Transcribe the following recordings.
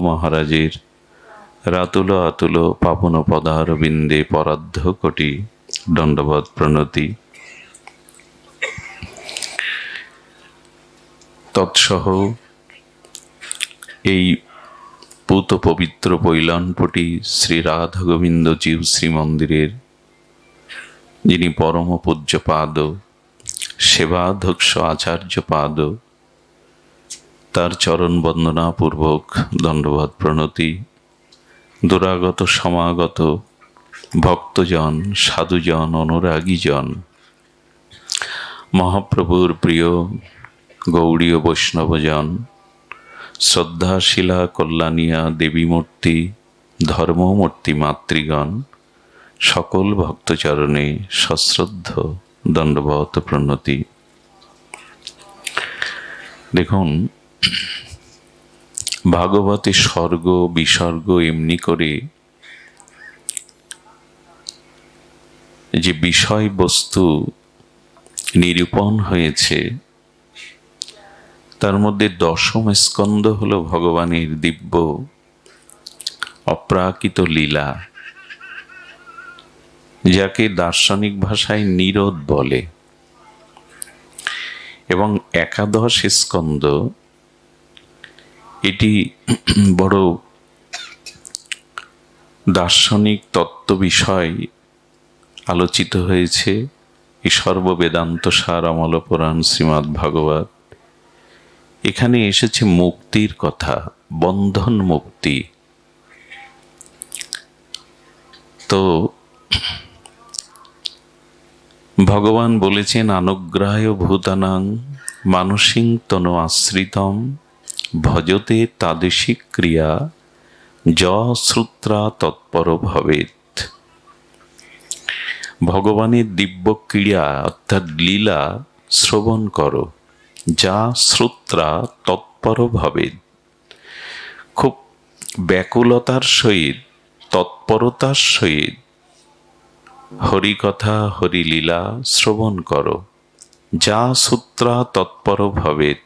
মহারাজের রাতুল আতুল পাবন পদারবিন্দে পরাধ্য কোটি দণ্ডবৎ প্রণতি। তৎসহ এই পূত পবিত্র পৈলানপটি শ্রী রাধা গোবিন্দ জীব শ্রীমন্দিরের যিনি পরম পূজ্যপাদ সেবাধ্যক্ষ আচার্যপাদ, তার চরণ বন্দনা পূর্বক দণ্ডবৎ প্রণতি। দুরাগত সমাগত ভক্তজন, সাধুজন, অনুরাগীজন, মহাপ্রভুর প্রিয় গৌড়ীয় বৈষ্ণবজন, শ্রদ্ধাশীলা কল্যাণিয়া দেবী মূর্তি, ধর্মমূর্তি মাতৃগণ, সকল ভক্তচরণে সশ্রদ্ধ দণ্ডবৎ প্রণতি। দেখুন, ভাগবতে স্বর্গ বিসর্গ এমনি করে যে বিষয়বস্তু নিরূপণ হয়েছে, তার মধ্যে দশম স্কন্ধ হল ভগবানের দিব্য অপ্রাকৃত লীলা, যাকে দার্শনিক ভাষায় নিরোধ বলে। এবং একাদশ স্কন্ধ, এটি বড় দার্শনিক তত্ত্ব বিষয় আলোচিত হয়েছে। এই সর্ববেদান্ত সার অমল পুরাণ শ্রীমদ্ ভাগবত, এখানে এসেছে মুক্তির কথা, বন্ধন মুক্তি। তো ভগবান বলেছেন, অনুগ্রাহ্য ভূতানাং মানসিং তনু আশ্রিতম ভজতে তাদৃশিক ক্রিয়া য শ্রুত্রা তৎপর ভবেৎ। ভগবানের দিব্য ক্রিয়া অর্থাৎ লীলা শ্রবণ করো, যা শ্রোত্রা তৎপর ভবেৎ। খুব ব্যাকুলতার সহিত, তৎপরতার সহিত হরিকথা হরিলীলা শ্রবণ করো, যা শ্রোত্রা তৎপর ভবেৎ।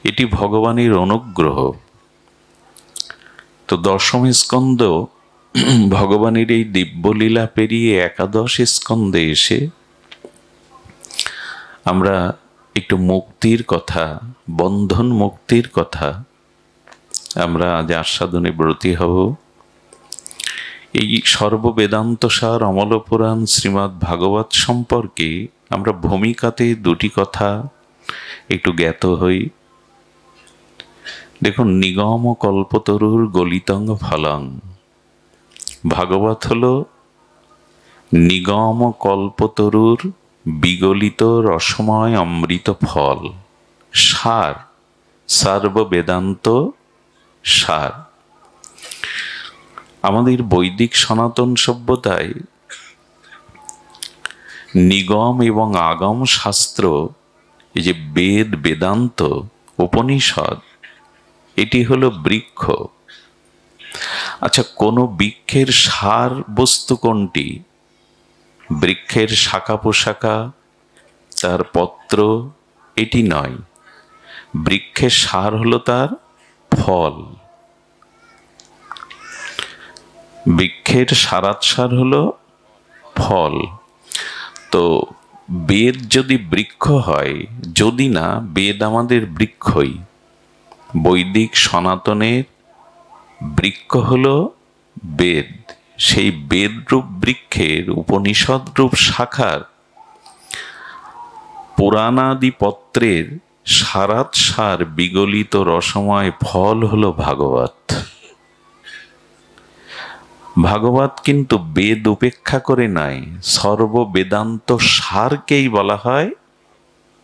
এটি ভগবানের অনুগ্রহ। তো দশম স্কন্ধ ভগবানের এই দিব্যলীলা পেরিয়ে একাদশ স্কন্ধে এসে আমরা একটু মুক্তির কথা, বন্ধন মুক্তির কথা আমরা আজ আস্বাদনে ব্রতী হব। এই সর্ববেদান্ত সার অমল পুরাণ শ্রীমদ্ ভাগবত সম্পর্কে আমরা ভূমিকাতে দুটি কথা একটু জ্ঞাত হই। দেখুন, নিগম কল্পতরুর গলিতং ফলং। ভাগবত হল নিগম কল্পতরুর বিগলিত রসময় অমৃত ফল, সার, সর্ববেদান্ত সার। আমাদের বৈদিক সনাতন সভ্যতায় নিগম এবং আগম শাস্ত্র, এই যে বেদ, বেদান্ত, উপনিষদ, এটি হলো বৃক্ষ। আচ্ছা, কোন বৃক্ষের সার বস্তু কোনটি? বৃক্ষের শাখা পোশাখা, তার পত্র, এটি নয়। বৃক্ষের সার হলো তার ফল। বৃক্ষের সারাৎসার হলো ফল। তো বেদ যদি বৃক্ষ হয়, যদি না, বেদ আমাদের বৃক্ষই। বৈদিক সনাতনের বৃক্ষ হলো বেদ। সেই বেদরূপ বৃক্ষের উপনিষদ রূপ শাখার পুরাণাদি পত্রের সারাৎসার বিগলিত রসময় ফল হলো ভাগবত। ভাগবত কিন্তু বেদ উপেক্ষা করে নাই, সর্ববেদান্ত সারকেই বলা হয়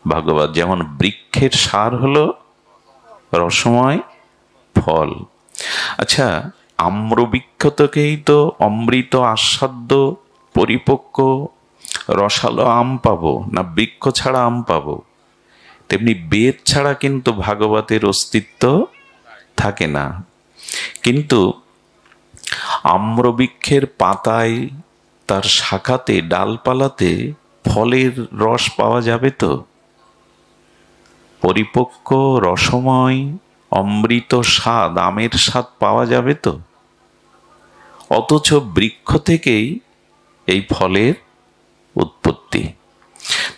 ভাগবত। যেমন বৃক্ষের সার হলো রসময় ফল। আচ্ছা, আম্রবৃক্ষকেই তো অমৃত আস্বাদ্য পরিপক্ক রসালো আম পাবো না, বৃক্ষ ছাড়া আম পাবো? তেমনি বেদ ছাড়া কিন্তু ভাগবতের অস্তিত্ব থাকে না। কিন্তু আম্রবৃক্ষের পাতায়, তার শাখাতে, ডালপালাতে ফলের রস পাওয়া যাবে তো? পরিপক্ক রসময় অমৃত স্বাদ, আমের স্বাদ পাওয়া যাবে তো? অথচ বৃক্ষ থেকেই এই ফলের উৎপত্তি।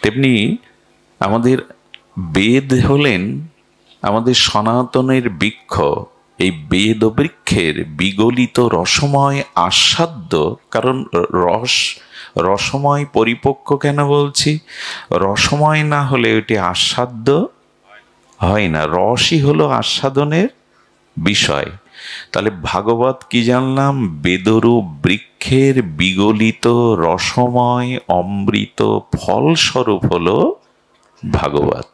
তেমনি আমাদের বেদ হলেন আমাদের সনাতনের বৃক্ষ। এই বেদ বৃক্ষের বিগলিত রসময় আস্বাদ্য, কারণ রসময় পরিপক্ক কেন বলছি? রসময় না হলে ওটি আস্বাদ্য হয় না। রসই হলো আস্বাদনের বিষয়। তাহলে ভাগবত কি জানলাম? বেদরূপ বৃক্ষের বিগলিত রসময় অমৃত ফলস্বরূপ হলো ভাগবত।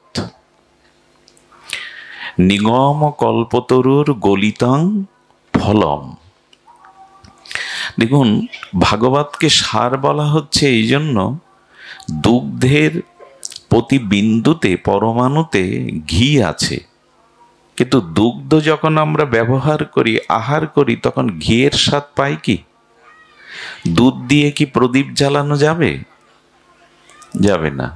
নিগম কল্পতরুর গলিতং ফলম। দেখুন, ভাগবতকে সার বলা হচ্ছে এই জন্য, দুগ্ধের প্রতি বিন্দুতে পরমাণুতে ঘি আছে, কিন্তু দুগ্ধ যখন আমরা ব্যবহার করি, আহার করি, তখন ঘিয়ের স্বাদ পাই কি? দুধ দিয়ে কি প্রদীপ জ্বালানো যাবে? যাবে না।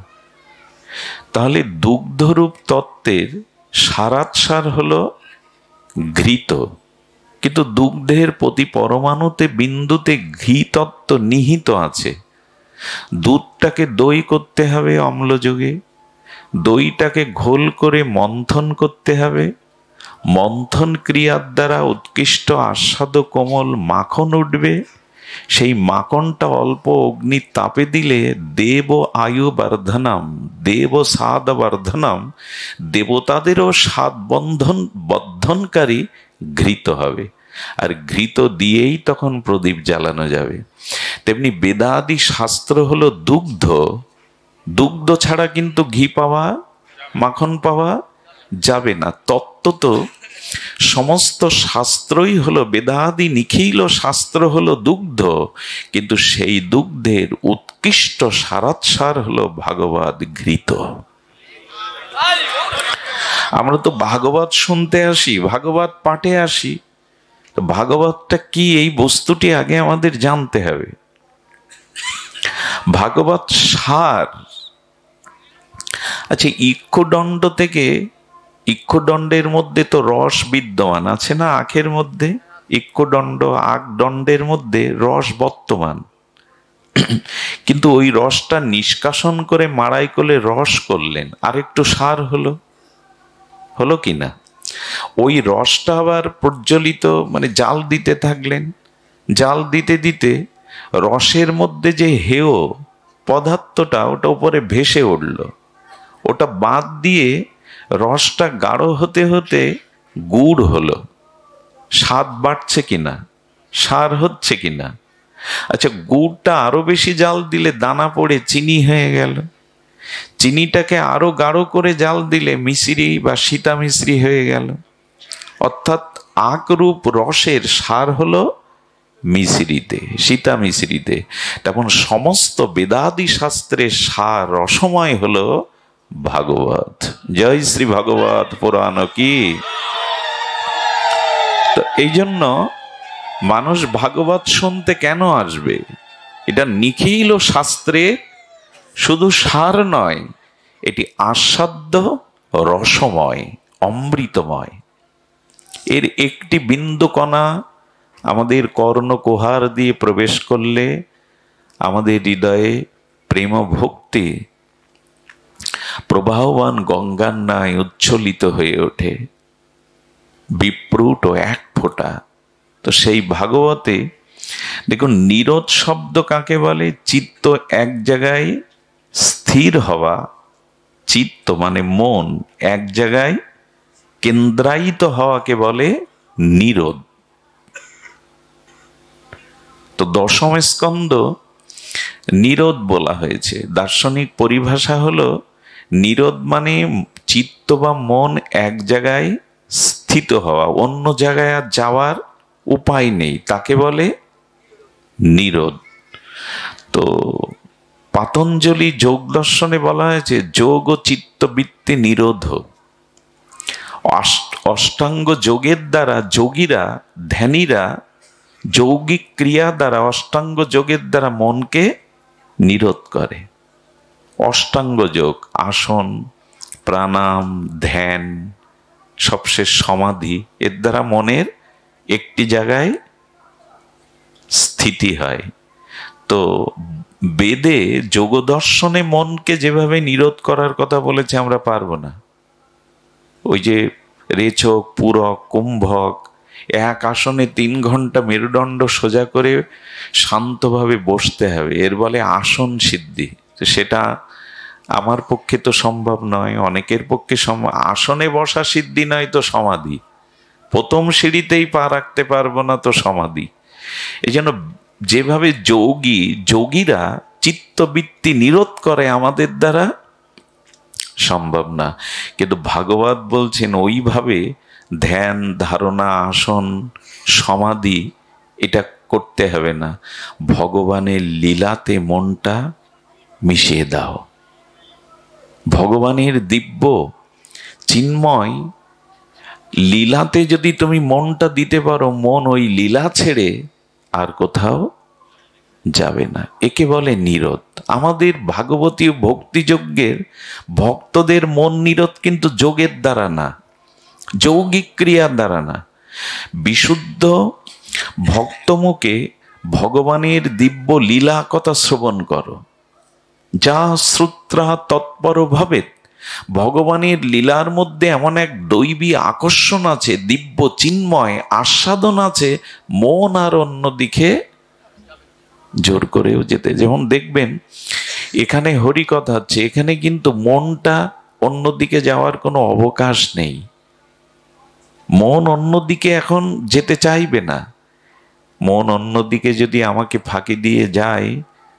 তাহলে দুগ্ধরূপ তত্ত্বের সারাৎসার হলো ঘৃত, কিন্তু দুগ্ধের প্রতি পরমাণুতে বিন্দুতে ঘি তত্ত্ব নিহিত আছে। দুধটাকে দই করতে হবে অম্লযোগে, দইটাকে ঘোল করে মন্থন করতে হবে, মন্থন ক্রিয়ার দ্বারা উৎকৃষ্ট আস্বাদ কোমল মাখন উঠবে। সেই মাখনটা অল্প অগ্নির তাপে দিলে দেব আয়ু বর্ধনম, দেব স্বাদ বর্ধনম, দেবতাদেরও স্বাদ বর্ধনকারী ঘৃত হবে। আর ঘৃত দিয়েই তখন প্রদীপ জ্বালানো যাবে। তেমনি বেদাদি শাস্ত্র হলো দুগ্ধ। দুগ্ধ ছাড়া কিন্তু ঘি পাওয়া, মাখন পাওয়া যাবে না। তত্ত্ব তো সমস্ত শাস্ত্রই হলো, বেদাদি নিখিল শাস্ত্র হলো দুগ্ধ, কিন্তু সেই দুগ্ধের উৎকৃষ্ট সারাৎসার হলো ভাগবত ঘৃত। আমরা তো ভাগবত শুনতে আসি, ভাগবত পাঠে আসি, তো ভাগবতটা কি এই বস্তুটি আগে আমাদের জানতে হবে। ভাগবত সার। আচ্ছা, ইক্ষুদণ্ড থেকে, ইক্ষুদণ্ডের মধ্যে তো রস বিদ্যমান আছে না? আখের মধ্যে ইক্ষুদণ্ড আকদণ্ডের মধ্যে রস বর্তমান, কিন্তু ওই রসটা নিষ্কাশন করে মাড়াই করে রস করলেন, আরেকটু সার হলো, হলো কিনা? ওই রসটা আবার প্রজ্বলিত, মানে জাল দিতে থাকলেন, জাল দিতে দিতে রসের মধ্যে যে হেয় পদার্থটা, ওটা উপরে ভেসে উঠল। ওটা বাদ দিয়ে রসটা গাঢ় হতে হতে গুড় হলো। স্বাদ বাড়ছে কিনা, সার হচ্ছে কিনা? আচ্ছা, গুড়টা আরো বেশি জাল দিলে দানা পড়ে চিনি হয়ে গেল। চিনিটাকে আরো গাঢ় করে জাল দিলে মিশ্রি বা সীতা মিশ্রি হয়ে গেল। অর্থাৎ আকরূপ রসের সার হলো মিশ্রিতে, সীতা মিশ্রিতে। তখন সমস্ত বেদাদি শাস্ত্রের সার রসময় হলো ভাগবত। জয় শ্রী ভাগবত পুরাণ কি। তো এই জন্য মানুষ ভাগবত শুনতে কেন আসবে? এটা নিখিল শাস্ত্রে শুধু সার নয়, এটি আস্বাদ্য রসময়, অমৃতময়। এর একটি বিন্দু কণা আমাদের কর্ণকুহার দিয়ে প্রবেশ করলে আমাদের হৃদয়ে প্রেম ভক্তি প্রবাহবান গঙ্গার ন্যায় উচ্ছ্বলিত হয়ে ওঠে, বিপ্রুট ও এক ফোঁটা। তো সেই ভাগবতে দেখুন, নিরোধ শব্দ কাকে বলে? চিত্ত এক জায়গায় স্থির হওয়া, চিত্ত মানে মন এক জায়গায় কেন্দ্রায়িত হওয়াকে বলে নিরোধ। তো দশম স্কন্ধ নিরোধ বলা হয়েছে। দার্শনিক পরিভাষা হলো নিরোধ মানে চিত্ত বা মন এক জায়গায় স্থিত হওয়া, অন্য জায়গায় আর যাওয়ার উপায় নেই, তাকে বলে নিরোধ। তো পাতঞ্জলি যোগ দর্শনে বলা হয়েছে যোগ ও চিত্তবৃত্তি নিরোধ। অষ্টাঙ্গ যোগের দ্বারা যোগীরা, ধ্যানীরা যৌগিক ক্রিয়া দ্বারা, অষ্টাঙ্গ যোগের দ্বারা মনকে নিরোধ করে। অষ্টাঙ্গ যোগ আসন, প্রাণায়াম, ধ্যান, সবশেষ সমাধি, এর দ্বারা মনের একটি জায়গায় স্থিতি হয়। তো বেদে যোগ দর্শনে মনকে যেভাবে নিরোধ করার কথা বলেছে আমরা পারবো না। ওই যে রেচক, পূরক, কুম্ভক, এক আসনে 3 ঘন্টা মেরুদণ্ড সোজা করে শান্তভাবে বসতে হবে, এর বলে আসন সিদ্ধি। সেটা আমার পক্ষে তো সম্ভব নয়, অনেকের পক্ষে আসনে বসা সিদ্ধি নয় তো সমাধি। প্রথম সিঁড়িতেই পা রাখতে পারবো না তো সমাধি। এই জন্য যেভাবে যোগীরা চিত্তবৃত্তি নিরোধ করে আমাদের দ্বারা সম্ভব না, কিন্তু ভাগবত বলছেন ওইভাবে ধ্যান, ধারণা, আসন, সমাধি এটা করতে হবে না। ভগবানের লীলাতে মনটা মিশিয়ে দাও। ভগবানের দিব্য চিন্ময় লীলাতে যদি তুমি মনটা দিতে পারো, মন ওই লীলা ছেড়ে আর কোথাও যাবে না। একে বলে নিরোধ। আমাদের ভাগবতী ভক্তিযজ্ঞের ভক্তদের মন নিরোধ কিন্তু যোগের দ্বারা না, যৌগিক ক্রিয়ার দ্বারা না। বিশুদ্ধ ভক্তমুখে ভগবানের দিব্য লীলা কথা শ্রবণ করো, যা শ্রুত্রা তৎপর ভাবে। ভগবানের লীলার মধ্যে এমন এক দৈবী আকর্ষণ আছে, দিব্য চিন্ময় আস্বাদন আছে, মন আর অন্যদিকে জোর করেও যেতে। যেমন দেখবেন এখানে হরি কথা হচ্ছে, এখানে কিন্তু মনটা অন্যদিকে যাওয়ার কোনো অবকাশ নেই। মন অন্যদিকে এখন যেতে চাইবে না। মন অন্যদিকে যদি আমাকে ফাঁকি দিয়ে যায়,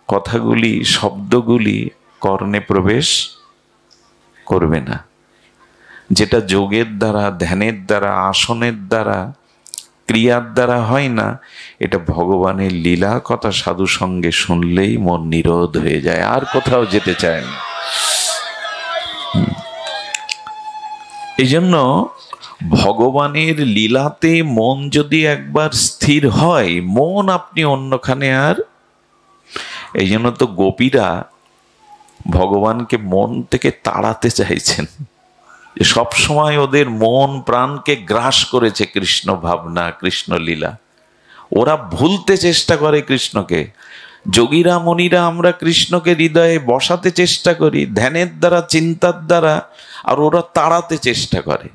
কথাগুলি, শব্দগুলি কর্ণে প্রবেশ করবে না। যেটা যোগের দ্বারা, ধ্যানের দ্বারা, আসনের দ্বারা, ক্রিয়ার দ্বারা হয় না, এটা ভগবানের লীলা কথা সাধু সঙ্গে শুনলেই মন নিরোধ হয়ে যায়, আর কোথাও যেতে চায় না। এই জন্য ভগবানের লীলাতে মন যদি একবার স্থির হয়, মন আপনি অন্যখানে আর। এই জন্য তো গোপীরা ভগবানকে মন থেকে তাড়াতে চাইছেন। সব সময় ওদের মন প্রাণকে গ্রাস করেছে কৃষ্ণ ভাবনা, কৃষ্ণ লীলা। ওরা ভুলতে চেষ্টা করে কৃষ্ণকে। যোগীরা, মণিরা আমরা কৃষ্ণকে হৃদয়ে বসাতে চেষ্টা করি ধ্যানের দ্বারা, চিন্তার দ্বারা, আর ওরা তাড়াতে চেষ্টা করে।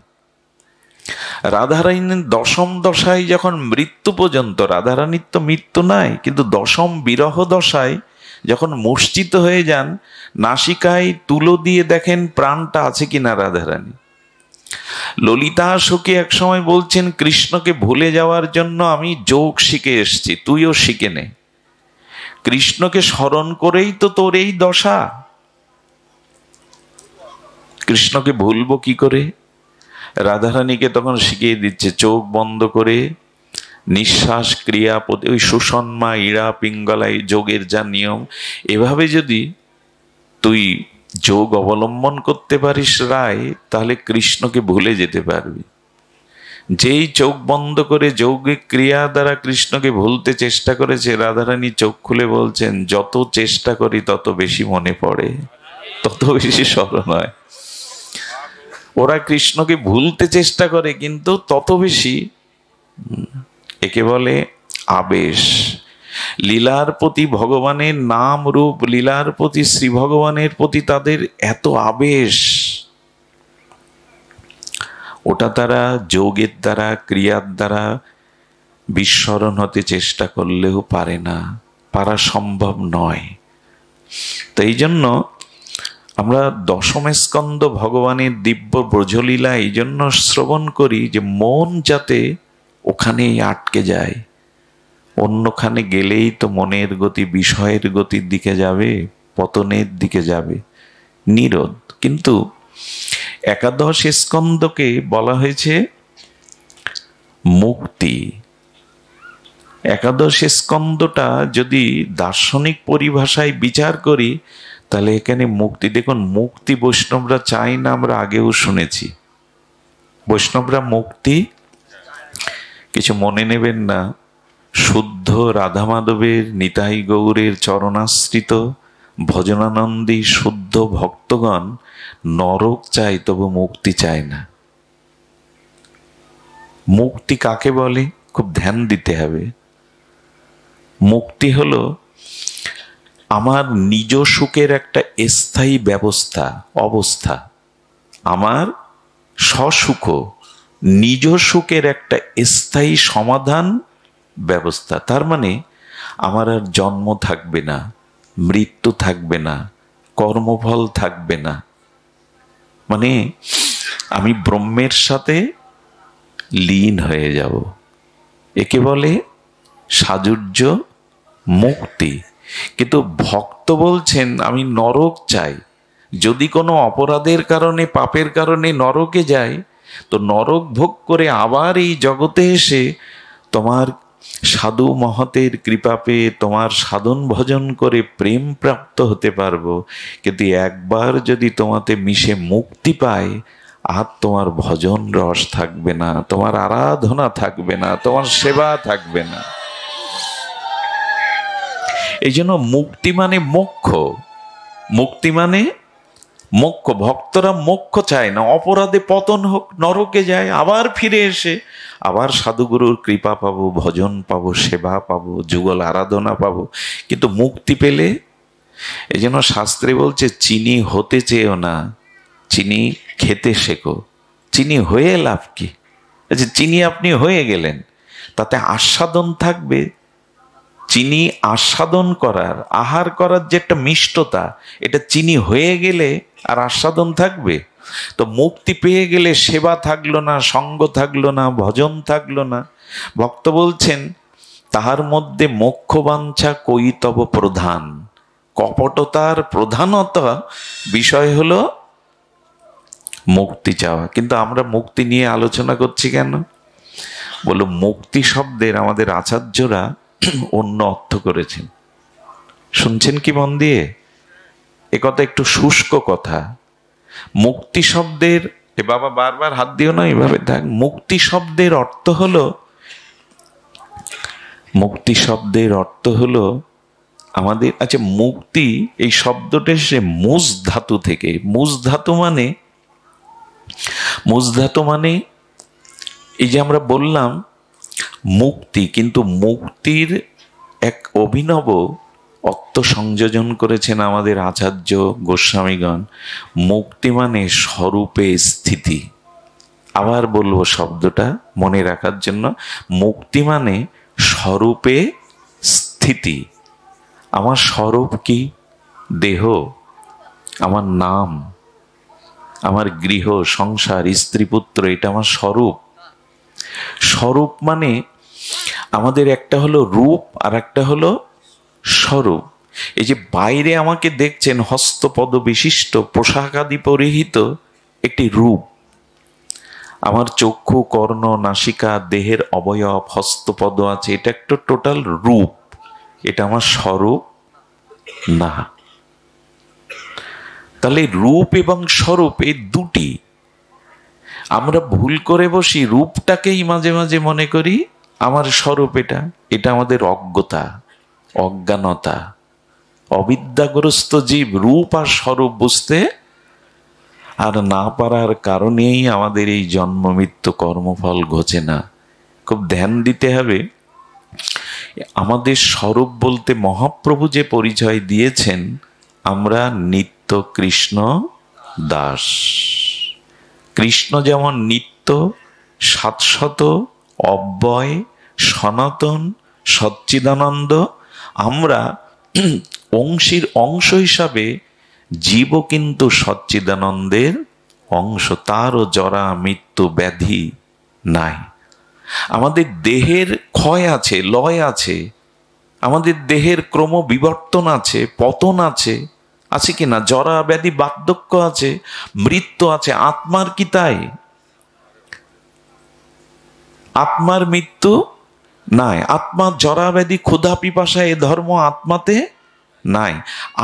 রাধারানীর 10ম দশায় যখন মৃত্যু পর্যন্ত, রাধারানীর তো মৃত্যু নাই, কিন্তু 10ম বিরহ দশায় যখন মূর্ছিত হয়ে যান, নাসিকায় তুলো দিয়ে দেখেন প্রাণটা আছে কিনা রাধারানী। ললিতা সখী এক সময় বলছেন, কৃষ্ণকে ভুলে যাওয়ার জন্য আমি যোগ শিখে এসছি, তুইও শিখে নে। কৃষ্ণকে স্মরণ করেই তো তোর এই দশা। কৃষ্ণকে ভুলবো কি করে? রাধারানীকে তখন শিখিয়ে দিচ্ছে, চোখ বন্ধ করে নিঃশ্বাস ক্রিয়া, ওই সুষন্মা, ইড়া, পিঙ্গলাই যোগের যা নিয়ম, এভাবে যদি তুই যোগ অবলম্বন করতে পারিস রায়, তাহলে কৃষ্ণকে ভুলে যেতে পারবি। যেই চোখ বন্ধ করে যৌগিক ক্রিয়া দ্বারা কৃষ্ণকে ভুলতে চেষ্টা করেছে, রাধারানী চোখ খুলে বলছেন, যত চেষ্টা করি তত বেশি মনে পড়ে, তত বেশি স্মরণ হয়। ওরা কৃষ্ণকে ভুলতে চেষ্টা করে কিন্তু তত বেশি। একে বলে আবেশ। লীলার প্রতি, ভগবানের নাম রূপ লীলার প্রতি, শ্রী ভগবানের প্রতি তাদের এত আবেশ, ওটা তারা যোগের দ্বারা, ক্রিয়ার দ্বারা বিস্মরণ হতে চেষ্টা করলেও পারে না, পারা সম্ভব নয়। তো এই জন্য আমরা 10ম স্কন্ধ ভগবানের দিব্য ব্রজলীলা এই জন্য শ্রবণ করি, যে মন যাতে ওখানেই আটকে যায়। অন্যখানে গেলেই তো মনের গতি বিষয়ের গতির দিকে যাবে, পতনের দিকে যাবে, নিরোধ। কিন্তু 11 স্কন্ধকে বলা হয়েছে মুক্তি। 11 স্কন্ধটা যদি দার্শনিক পরিভাষায় বিচার করি, তাহলে এখানে মুক্তি, দেখুন মুক্তি বৈষ্ণবরা চাই না, আমরা আগেও শুনেছি। বৈষ্ণবরা মুক্তি, কিছু মনে নেবেন না, শুদ্ধ রাধা মাধবের, নিতাই গৌরের চরণাশ্রিত ভজনানন্দী শুদ্ধ ভক্তগণ নরক চায়, তবু মুক্তি চায় না। মুক্তি কাকে বলে? খুব ধ্যান দিতে হবে। মুক্তি হলো আমার নিজ সুখের একটা স্থায়ী অবস্থা, আমার স্বসুখ নিজ সুখের একটা স্থায়ী সমাধান ব্যবস্থা। তার মানে আমার আর জন্ম থাকবে না, মৃত্যু থাকবে না, কর্মফল থাকবে না, মানে আমি ব্রহ্মের সাথে লীন হয়ে যাব। একে বলে সাযুজ্য মুক্তি। কিন্তু ভক্ত বলছেন আমি নরক চাই। যদি কোনো অপরাধের কারণে, পাপের কারণে নরকে যাই, তো নরক ভোগ করে আবার এই জগতে এসে তোমার সাধু মহতের কৃপা পেয়ে তোমার সাধন ভজন করে প্রেম প্রাপ্ত হতে পারবো। কিন্তু একবার যদি তোমাতে মিশে মুক্তি পায়, আর তোমার ভজন রস থাকবে না, তোমার আরাধনা থাকবে না, তোমার সেবা থাকবে না। এই জন্য মুক্তি মানে মোক্ষ, মুক্তি মানে মোক্ষ। ভক্তরা মোক্ষ চায় না, অপরাধে পতন হোক, নরকে যায়, আবার ফিরে এসে আবার সাধুগুরুর কৃপা পাবো, ভজন পাবো, সেবা পাবো, যুগল আরাধনা পাবো। কিন্তু মুক্তি পেলে, এই জন্য শাস্ত্রে বলছে চিনি হতে চেয়েও না, চিনি খেতে শেখো। চিনি হয়ে লাভ কি? আচ্ছা, চিনি আপনি হয়ে গেলেন, তাতে আস্বাদন থাকবে। চিনি আস্বাদন করার, আহার করার যে একটা মিষ্টতা, এটা চিনি হয়ে গেলে আর আস্বাদন থাকবে? তো মুক্তি পেয়ে গেলে সেবা থাকলো না, সঙ্গ থাকলো না, ভজন থাকলো না। ভক্ত বলছেন তাহার মধ্যে মোক্ষ বাঞ্ছা কৈতব প্রধান। কপটতার প্রধানত বিষয় হলো মুক্তি চাওয়া। কিন্তু আমরা মুক্তি নিয়ে আলোচনা করছি কেন? বলো, মুক্তি শব্দের আমাদের আচার্যরা অন্য অর্থ করেছেন। শুনছেন কি মন দিয়ে? এ কথা একটু শুষ্ক কথা। মুক্তি শব্দের, এ বাবা বারবার হাত দিও না, এভাবে দেখ। মুক্তি শব্দের অর্থ হলো, মুক্তি শব্দের অর্থ হলো আমাদের, আচ্ছা মুক্তি এই শব্দটা এসে মুজ ধাতু থেকে। মুজ ধাতু মানে এই যে আমরা বললাম মুক্তি, কিন্তু মুক্তির এক অভিনব অর্থ সংযোজন করেছেন আমাদের আচার্য গোস্বামীগণ। মুক্তি মানে স্বরূপে স্থিতি। আবার বলবো শব্দটা মনে রাখার জন্য। মুক্তি মানে স্বরূপে স্থিতি। আমার স্বরূপ কি? দেহ, আমার নাম, আমার গৃহ সংসার, স্ত্রী পুত্র, এটা আমার স্বরূপ। স্বরূপ মানে আমাদের একটা হলো রূপ আর একটা হলো স্বরূপ। এই যে বাইরে আমাকে দেখছেন হস্তপদ বিশিষ্ট, পোশাক আদি পরিহিত, একটি রূপ। আমার চক্ষু, কর্ণ, নাসিকা, দেহের অবয়ব, হস্তপদ আছে, এটা একটা টোটাল রূপ। এটা আমার স্বরূপ না। তাহলে রূপ এবং স্বরূপ এই দুটি। আমরা ভুল করে বসি, রূপটাকেই মাঝে মাঝে মনে করি আমার স্বরূপ। এটা আমাদের অজ্ঞতা, অজ্ঞানতা। অবিদ্যাগ্রস্ত জীব রূপ আর স্বরূপ বুঝতে আর না পারার কারণেই আমাদের এই জন্ম মৃত্যু কর্মফল ঘোচে না। খুব ধ্যান দিতে হবে। আমাদের স্বরূপ বলতে মহাপ্রভু যে পরিচয় দিয়েছেন, আমরা নিত্য কৃষ্ণ দাস। কৃষ্ণ যেমন নিত্য, শাশ্বত, অব্যয়, সনাতন, সচ্চিদানন্দ, আমরা অংশীর অংশ হিসাবে জীবও কিন্তু সচ্চিদানন্দের অংশ। তারও জরা মৃত্যু ব্যাধি নাই। আমাদের দেহের ক্ষয় আছে, লয় আছে, আমাদের দেহের ক্রম বিবর্তন আছে, পতন আছে, আছে কিনা? জরা ব্যাধি বার্ধক্য আছে, মৃত্যু আছে। আত্মার কি তাই? আত্মার মৃত্যু নাই। আত্মার জরা ব্যাধি ক্ষুধা পিপাসা এ ধর্ম আত্মাতে নাই।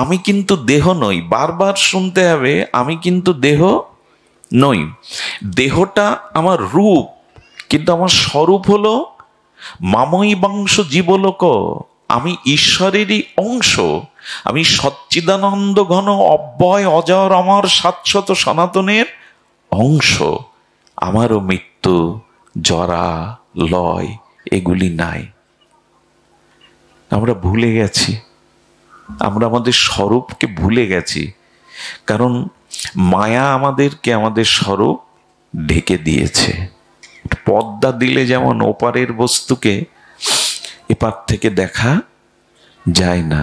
আমি কিন্তু দেহ নই। বারবার শুনতে হবে, আমি কিন্তু দেহ নই। দেহটা আমার রূপ, কিন্তু আমার স্বরূপ হলো মাময়ী বংশ জীবলোক। আমি ঈশ্বরেরই অংশ। আমি সচ্চিদানন্দ ঘন অব্যয় অজর অমর শাশ্বত সনাতনের অংশ। আমারও মৃত্যু জরা, লয় এগুলি নাই। আমরা ভুলে গেছি, আমরা আমাদের স্বরূপকে ভুলে গেছি। কারণ মায়া আমাদেরকে আমাদের স্বরূপ ঢেকে দিয়েছে। পর্দা দিলে যেমন ওপারের বস্তুকে এপার থেকে দেখা যায় না,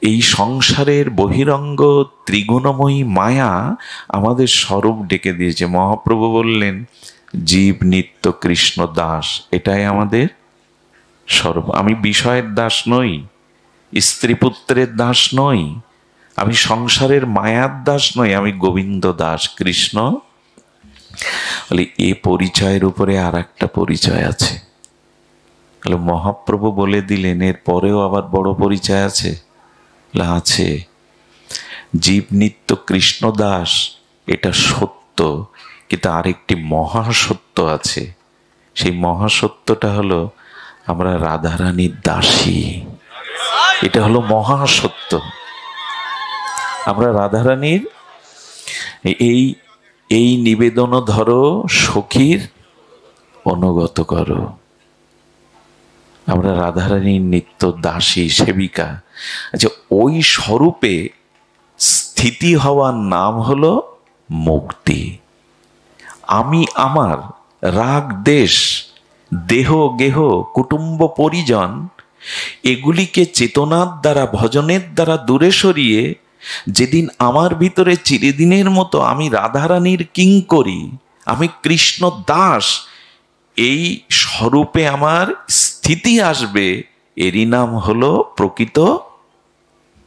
এই সংসারের বহিরঙ্গ ত্রিগুণময়ী মায়া আমাদের স্বরূপ ডেকে দিয়েছে। মহাপ্রভু বললেন, জীব নিত্য কৃষ্ণ দাস, এটাই আমাদের স্বরূপ। আমি বিষয়ের দাস নই, স্ত্রী পুত্রের দাস নই, আমি সংসারের মায়ার দাস নই, আমি গোবিন্দ দাস, কৃষ্ণ। বলে এ পরিচয়ের উপরে আর একটা পরিচয় আছে। মহাপ্রভু বলে দিলেন এর পরেও আবার বড় পরিচয় আছে। আছে, জীব নিত্য কৃষ্ণ দাস, এটা সত্য, কিন্তু আরেকটি মহাসত্য আছে। সেই মহাসত্যটা হলো আমরা রাধারানীর দাসী। এটা হলো মহাসত্য। আমরা রাধারানীর এই নিবেদন ধরো, সখীর অনুগত করো। আমরা রাধারানীর নিত্য দাসী, সেবিকা। আচ্ছা, ওই স্বরূপে স্থিতি হওয়ার নাম হলো মুক্তি। আমি আমার রাগ, দেশ, দেহ, গেহ, কুটুম্ব, পরিজন এগুলিকে চেতনার দ্বারা, ভজনের দ্বারা দূরে সরিয়ে যেদিন আমার ভিতরে চিরদিনের মতো আমি রাধারানীর কিঙ্করী, আমি কৃষ্ণ দাস, এই স্বরূপে আমার স্থিতি আসবে, এরই নাম হলো প্রকৃত,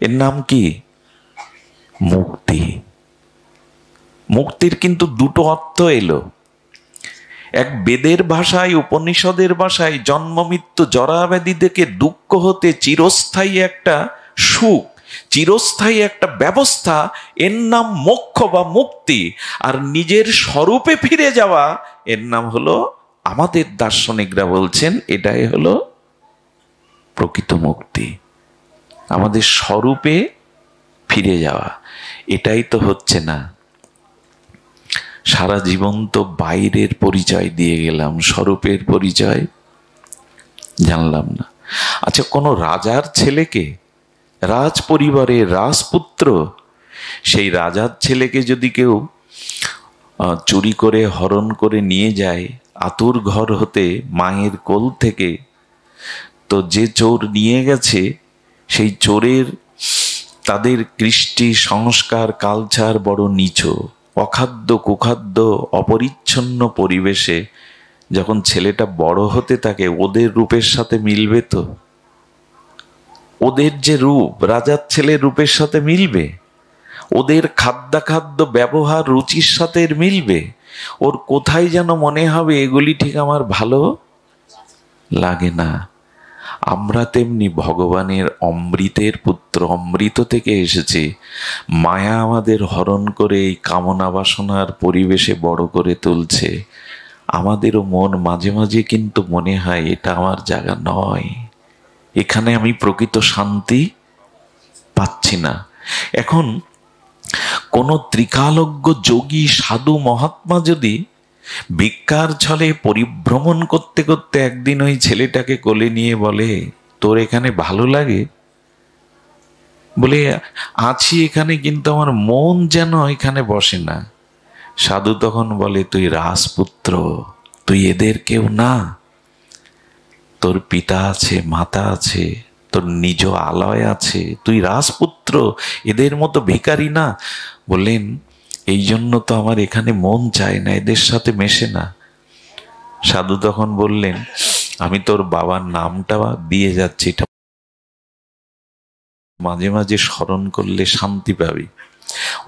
এর নাম কি? মুক্তি। মুক্তির কিন্তু দুটো অর্থ এলো। এক বেদের ভাষায়, উপনিষদের ভাষায় জন্ম মৃত্যু জরাব্যাধি থেকে দুঃখ হতে চিরস্থায়ী একটা সুখ, চিরস্থায়ী একটা ব্যবস্থা, এর নাম মোক্ষ বা মুক্তি। আর নিজের স্বরূপে ফিরে যাওয়া, এর নাম হলো, আমাদের দার্শনিকরা বলছেন, এটাই হলো প্রকৃত মুক্তি। আমাদের স্বরূপে ফিরে যাওয়া, এটাই তো হচ্ছে না। সারা জীবন তো বাইরের পরিচয় দিয়ে গেলাম, স্বরূপের পরিচয় জানলাম না। আচ্ছা, কোনো রাজার ছেলেকে, রাজ পরিবারের রাজপুত্র, সেই রাজার ছেলেকে যদি কেউ চুরি করে, হরণ করে নিয়ে যায় আতুর ঘর হতে, মায়ের কোল থেকে, তো যে চোর নিয়ে গেছে সেই চোরের, তাদের কৃষ্টি, সংস্কার, কালচার বড় নিচু, অখাদ্য, কুখাদ্য, অপরিচ্ছন্ন পরিবেশে যখন ছেলেটা বড় হতে থাকে, ওদের রূপের সাথে মিলবে তো? ওদের যে রূপ রাজার ছেলের রূপের সাথে মিলবে? ওদের খাদ্যাখাদ্য ব্যবহার রুচির সাথে এর মিলবে? ওর কোথায় যেন মনে হবে এগুলি ঠিক আমার ভালো লাগে না। আমরা তেমনি ভগবানের অমৃতের পুত্র, অমৃত থেকে এসেছি। মায়া আমাদের হরণ করে এই কামনা বাসনার পরিবেশে বড় করে তুলছে। আমাদেরও মন মাঝে মাঝে কিন্তু মনে হয় এটা আমার জায়গা নয়, এখানে আমি প্রকৃত শান্তি পাচ্ছি না। এখন কোন ত্রিকালজ্ঞ যোগী, সাধু, মহাত্মা যদি ভিক্ষার ছলে পরিভ্রমণ করতে করতে একদিন ওই ছেলেটাকে কোলে নিয়ে বলে, তোর এখানে ভালো লাগে? বলে, আছি এখানে, কিন্তু আমার মন যেন এখানে বসে না। সাধু তখন বলে, তুই রাজপুত্র, তুই এদের কেউ না। তোর পিতা আছে, মাতা আছে, তোর নিজ আলয় আছে, তুই রাজপুত্র, এদের মতো ভিখারি না। বললেন, এই জন্য তো আমার এখানে মন চায় না, এদের সাথে মেশে না। সাধু তখন বললেন, আমি তোর বাবার নামটা দিয়ে যাচ্ছি, এটা মাঝে মাঝে স্মরণ করলে শান্তি পাবি।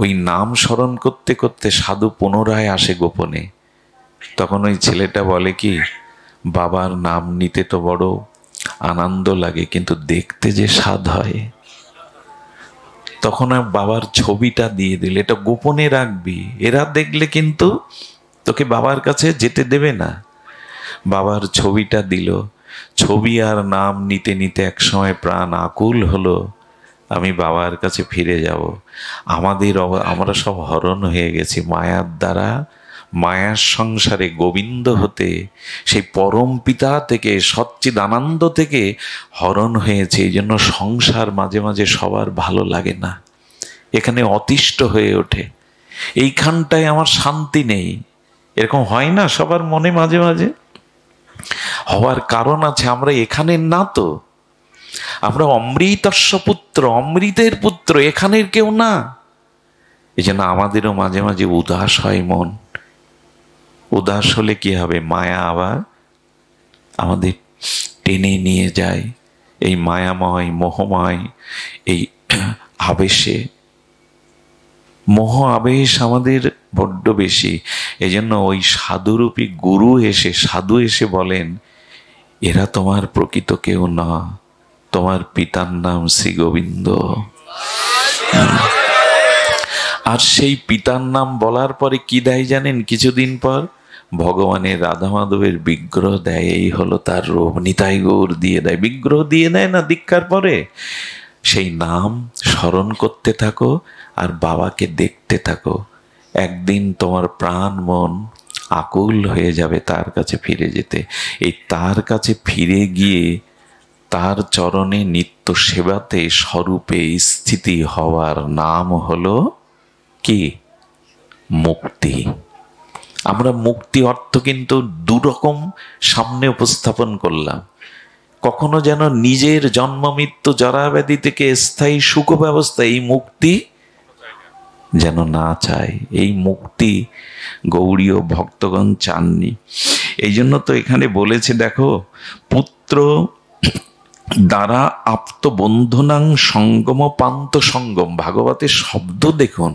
ওই নাম স্মরণ করতে করতে সাধু পুনরায় আসে গোপনে। তখন ওই ছেলেটা বলে কি, বাবার নাম নিতে তো বড় আনন্দ লাগে, কিন্তু দেখতে যে স্বাদ হয়। তখন বাবার ছবিটা দিয়ে দিল, এটা গোপনে রাখবি, এরা দেখলে কিন্তু তোকে বাবার কাছে যেতে দেবে না। বাবার ছবিটা দিল। ছবি আর নাম নিতে নিতে একসময় প্রাণ আকুল হলো, আমি বাবার কাছে ফিরে যাব। আমরা সব হরণ হয়ে গেছি মায়ার দ্বারা, মায়ার সংসারে গোবিন্দ হতে, সেই পরম পিতা থেকে, সচ্চিদানন্দ থেকে হরণ হয়েছে। এই জন্য সংসার মাঝে মাঝে সবার ভালো লাগে না, এখানে অতিষ্ঠ হয়ে ওঠে, এইখানটায় আমার শান্তি নেই, এরকম হয় না সবার মনে মাঝে মাঝে? হওয়ার কারণ আছে, আমরা এখানে না তো, আমরা অমৃতস্য পুত্র, অমৃতের পুত্র, এখানের কেউ না। এই জন্য আমাদেরও মাঝে মাঝে উদাস হয় মন। উদাস হলে কি হবে? মায়া আবার আমাদের টেনে নিয়ে যায় এই মায়াময় মোহময় এই আবেশে। মোহ আবেশ আমাদের বড্ড বেশি। এই জন্য ওই সাধুরূপী সাধু এসে বলেন, এরা তোমার প্রকৃত কেউ না, তোমার পিতার নাম শ্রী গোবিন্দ। আর সেই পিতার নাম বলার পরে কি দেয় জানেন? কিছুদিন পর ভগবানের রাধা মাধবের বিগ্রহ দেয়। এই হলো তার রূপ। নিতাই গৌর দিয়ে দেয়, বিগ্রহ দিয়ে দেয় না দীক্ষার পরে? সেই নাম স্মরণ করতে থাকো আর বাবাকে দেখতে থাকো। একদিন তোমার প্রাণ মন আকুল হয়ে যাবে তার কাছে ফিরে যেতে। এই তার কাছে ফিরে গিয়ে তার চরণে নিত্য সেবাতে স্বরূপে স্থিতি হওয়ার নাম হলো কি? মুক্তি। আমরা মুক্তি অর্থ কিন্তু দুরকম সামনে উপস্থাপন করলাম। কখনো যেন নিজের জন্ম মৃত্যু জরাব্যাধি থেকে স্থায়ী সুখ ব্যবস্থা, এই মুক্তি যেন না চায়। এই মুক্তি গৌড়ীয় ভক্তগণ চাননি। এই জন্য তো এখানে বলেছে, দেখো, পুত্র দ্বারা আপ্ত বন্ধুনাং সঙ্গম পান্ত সঙ্গম। ভাগবতের শব্দ দেখুন,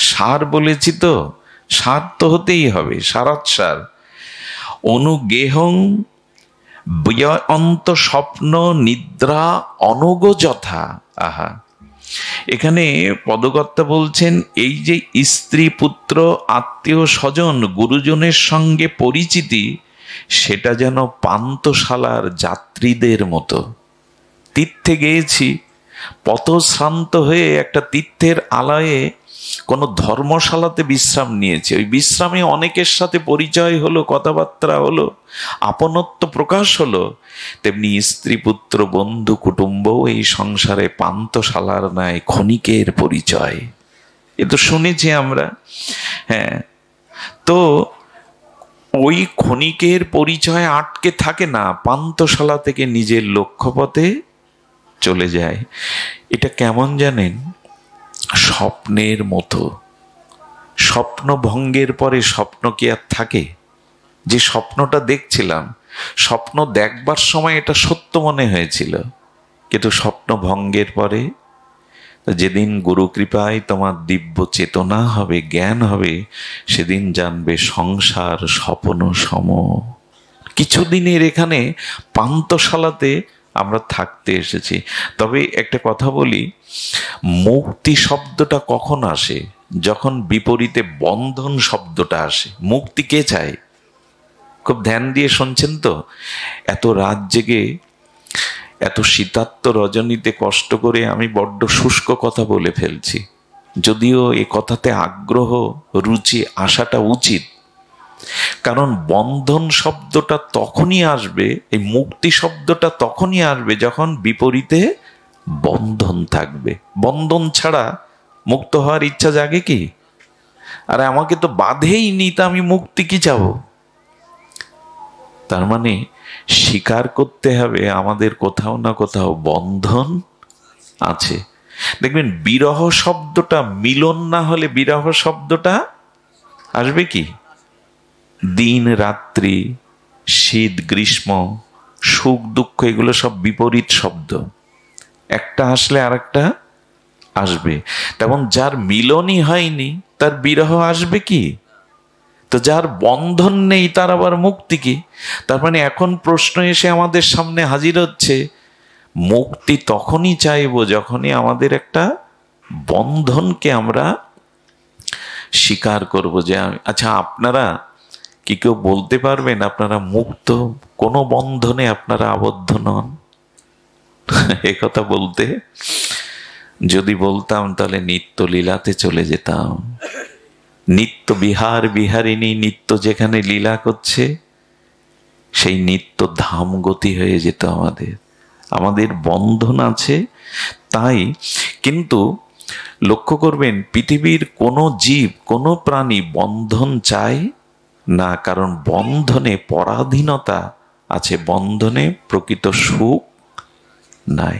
সার বলেছি তো, সার তো হতেই হবে, সারাৎসার। অনুগেহং অন্ত স্বপ্ন নিদ্রা অনগ যথা। আহা, এখানে পদকর্তা বলছেন, এই যে স্ত্রী পুত্র আত্মীয় স্বজন গুরুজনের সঙ্গে পরিচিতি, সেটা যেন পান্তশালার যাত্রীদের মতো। তীর্থে গিয়েছি, পথশ্রান্ত হয়ে একটা তীর্থের আলয়ে কোনো ধর্মশালাতে বিশ্রাম নিয়েছি। ওই বিশ্রামে অনেকের সাথে পরিচয় হলো, কথাবার্তা হলো, আপনত্ব প্রকাশ হলো। তেমনি স্ত্রী পুত্র বন্ধু কুটুম্বও এই সংসারে পান্তশালার ন্যায় ক্ষণিকের পরিচয়। এ তো শুনেছি আমরা। হ্যাঁ, তো ওই ক্ষণিকের পরিচয় আটকে থাকে না, পান্তশালা থেকে নিজের লক্ষ্যপথে চলে যায়। এটা কেমন জানেন? স্বপ্নের মতো। স্বপ্ন ভঙ্গের পরে স্বপ্ন কি আর থাকে? যে স্বপ্নটা দেখছিলাম, স্বপ্ন দেখবার সময় এটা সত্য মনে হয়েছিল, কিন্তু স্বপ্ন ভঙ্গের পরে, যেদিন গুরু কৃপায় তোমার দিব্য চেতনা হবে, জ্ঞান হবে, সেদিন জানবে সংসার স্বপ্ন সম। কিছুদিনের এখানে পান্তশালাতে আমরা থাকতে এসেছি। তবে একটা কথা বলি, মুক্তি শব্দটা কখন আসে? যখন বিপরীতে বন্ধন শব্দটা আসে। মুক্তি কে চায়? খুব ধ্যান দিয়ে শুনছেন তো? এত রাত জেগে এত শীতার্ত রজনীতে কষ্ট করে আমি বড্ড শুষ্ক কথা বলে ফেলছি, যদিও এ কথাতে আগ্রহ রুচি আসাটা উচিত। কারণ বন্ধন শব্দটা তখনই আসবে, এই মুক্তি শব্দটা তখনই আসবে যখন বিপরীতে বন্ধন থাকবে। বন্ধন ছাড়া মুক্ত হওয়ার ইচ্ছা জাগে কি? আরে আমাকে তো বাঁধেই নি, তা আমি মুক্তি কি চাবো? তার মানে স্বীকার করতে হবে আমাদের কোথাও না কোথাও বন্ধন আছে। দেখবেন বিরহ শব্দটা, মিলন না হলে বিরহ শব্দটা আসবে কি? দিন রাত্রি, শীত গ্রীষ্ম, সুখ দুঃখ, এগুলো সব বিপরীত শব্দ। একটা আসলে আরেকটা আসবে। তেমন যার মিলনই হয়নি তার বিরহ আসবে কি? তো যার বন্ধন নেই তার আবার মুক্তি কি? তার মানে এখন প্রশ্ন এসে আমাদের সামনে হাজির হচ্ছে, মুক্তি তখনই চাইবো যখনই আমাদের একটা বন্ধনকে আমরা স্বীকার করব। যে আচ্ছা, আপনারা কি কেউ বলতে পারবেন আপনারা মুক্ত? কোনো বন্ধনে আপনারা আবদ্ধ নন? এ কথা বলতে, যদি বলতাম তাহলে নিত্য লীলাতে চলে যেতাম। নিত্য বিহার বিহারিণী নিত্য যেখানে লীলা করছে, সেই নিত্য ধাম গতি হয়ে যেত আমাদের। আমাদের বন্ধন আছে তাই। কিন্তু লক্ষ্য করবেন, পৃথিবীর কোনো জীব, কোনো প্রাণী বন্ধন চায় না, কারণ বন্ধনে পরাধীনতা আছে, বন্ধনে প্রকৃত সুখ নাই।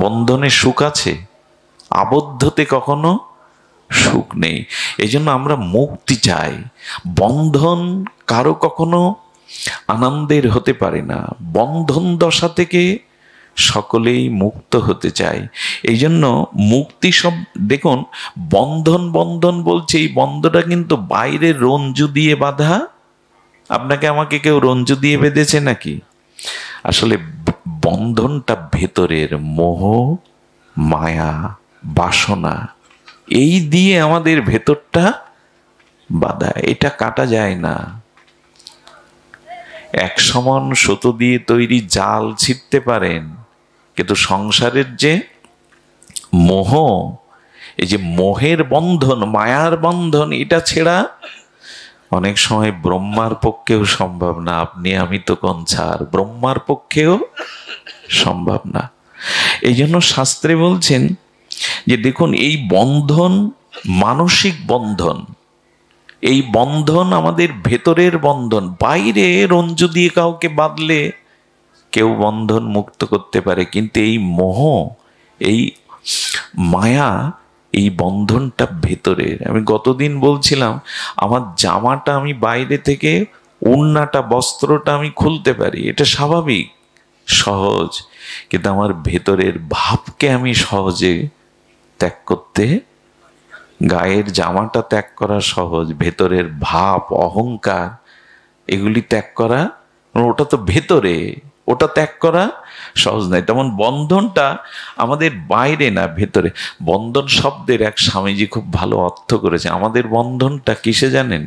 বন্ধনে সুখ আছে, আবদ্ধতে কখনো সুখ নেই। এই জন্য আমরা মুক্তি চাই। বন্ধন কারো কখনো আনন্দের হতে পারে না। বন্ধন দশা থেকে সকলেই মুক্ত হতে চায়। এই জন্য মুক্তি সব দেখুন, বন্ধন বন্ধন বলছে, এই বন্ধনটা কিন্তু বাইরে রঞ্জু দিয়ে বাঁধা। আপনাকে আমাকে কেউ রঞ্জু দিয়ে বেঁধেছে নাকি? আসলে বন্ধনটা ভেতরের মোহ, মায়া, বাসনা, এই দিয়ে আমাদের ভেতরটা বাঁধা। এটা কাটা যায় না। এক সমান সুতো দিয়ে তৈরি জাল ছিঁড়তে পারেন, কিন্তু সংসারের যে মোহ, এই যে মোহের বন্ধন, মায়ার বন্ধন, এটা ছেড়া অনেক সময় ব্রহ্মার পক্ষেও সম্ভব না। আপনি আমি তো কোন ছাড়, ব্রহ্মার পক্ষেও সম্ভব না। এই জন্য শাস্ত্রে বলছেন যে দেখুন, এই বন্ধন মানসিক বন্ধন, এই বন্ধন আমাদের ভেতরের বন্ধন। বাইরে রঞ্জু দিয়ে কাউকে বাঁধলে কেউ বন্ধন মুক্ত করতে পারে, কিন্তু এই মোহ, এই মায়া, এই বন্ধনটা ভেতরের। আমি গতদিন বলছিলাম, আমার জামাটা আমি বাইরে থেকে, ওড়নাটা, বস্ত্রটা আমি খুলতে পারি, এটা স্বাভাবিক, সহজ, কিন্তু আমার ভেতরের ভাবকে আমি সহজে ত্যাগ করতে, গায়ের জামাটা ত্যাগ করা সহজ, ভেতরের ভাব, অহংকার, এগুলি ত্যাগ করা, ওটা তো ভেতরে, ওটা ত্যাগ করা সহজ নয়। তেমন বন্ধনটা আমাদের বাইরে না, ভেতরে। বন্ধন শব্দের এক স্বামীজি খুব ভালো অর্থ করেছে। আমাদের বন্ধনটা কিসে জানেন?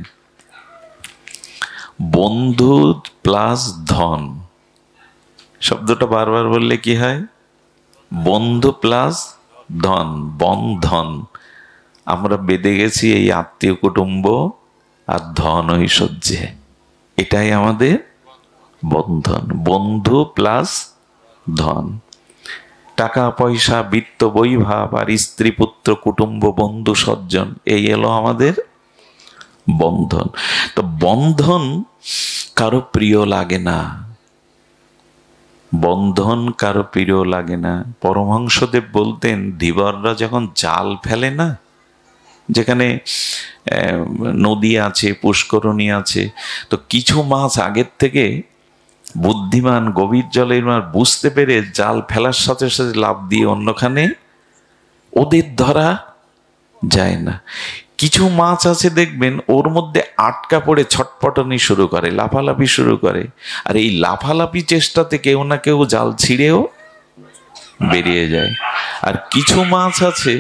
বন্ধু প্লাস ধন। শব্দটা বারবার বললে কি হয়? বন্ধু প্লাস ধন, বন্ধন। আমরা বেঁধে গেছি এই আত্মীয় কুটুম্ব আর ধন ঐশ্বর্যে, এটাই আমাদের বন্ধন। বন্ধু প্লাস ধন, টাকা পয়সা, বিত্ত বৈভব, আর স্ত্রী পুত্র কুটুম্ব বন্ধু সজ্জন, এই এলো আমাদের বন্ধন। তো বন্ধন কারো প্রিয় লাগে না, বন্ধন কারো প্রিয় লাগে না। পরমহংসদেব বলতেন, ধীবররা যখন জাল ফেলে না, যেখানে নদী আছে, পুষ্করণী আছে, তো কিছু মাছ আগের থেকে বুদ্ধিমান, গভীর জলের মাছ বুঝতে পেরে জাল ফেলার সাথে সাথে লাফ দিয়ে অন্যখানে, ওদের ধরা যায় না। কিছু মাছ আছে দেখবেন, ওর মধ্যে আটকা পড়ে ছটপটানি শুরু করে, লাফালাফি শুরু করে, আর এই লাফালাফি চেষ্টাতে কেউ না কেউ জাল ছিঁড়েও বেরিয়ে যায়। আর কিছু মাছ আছে,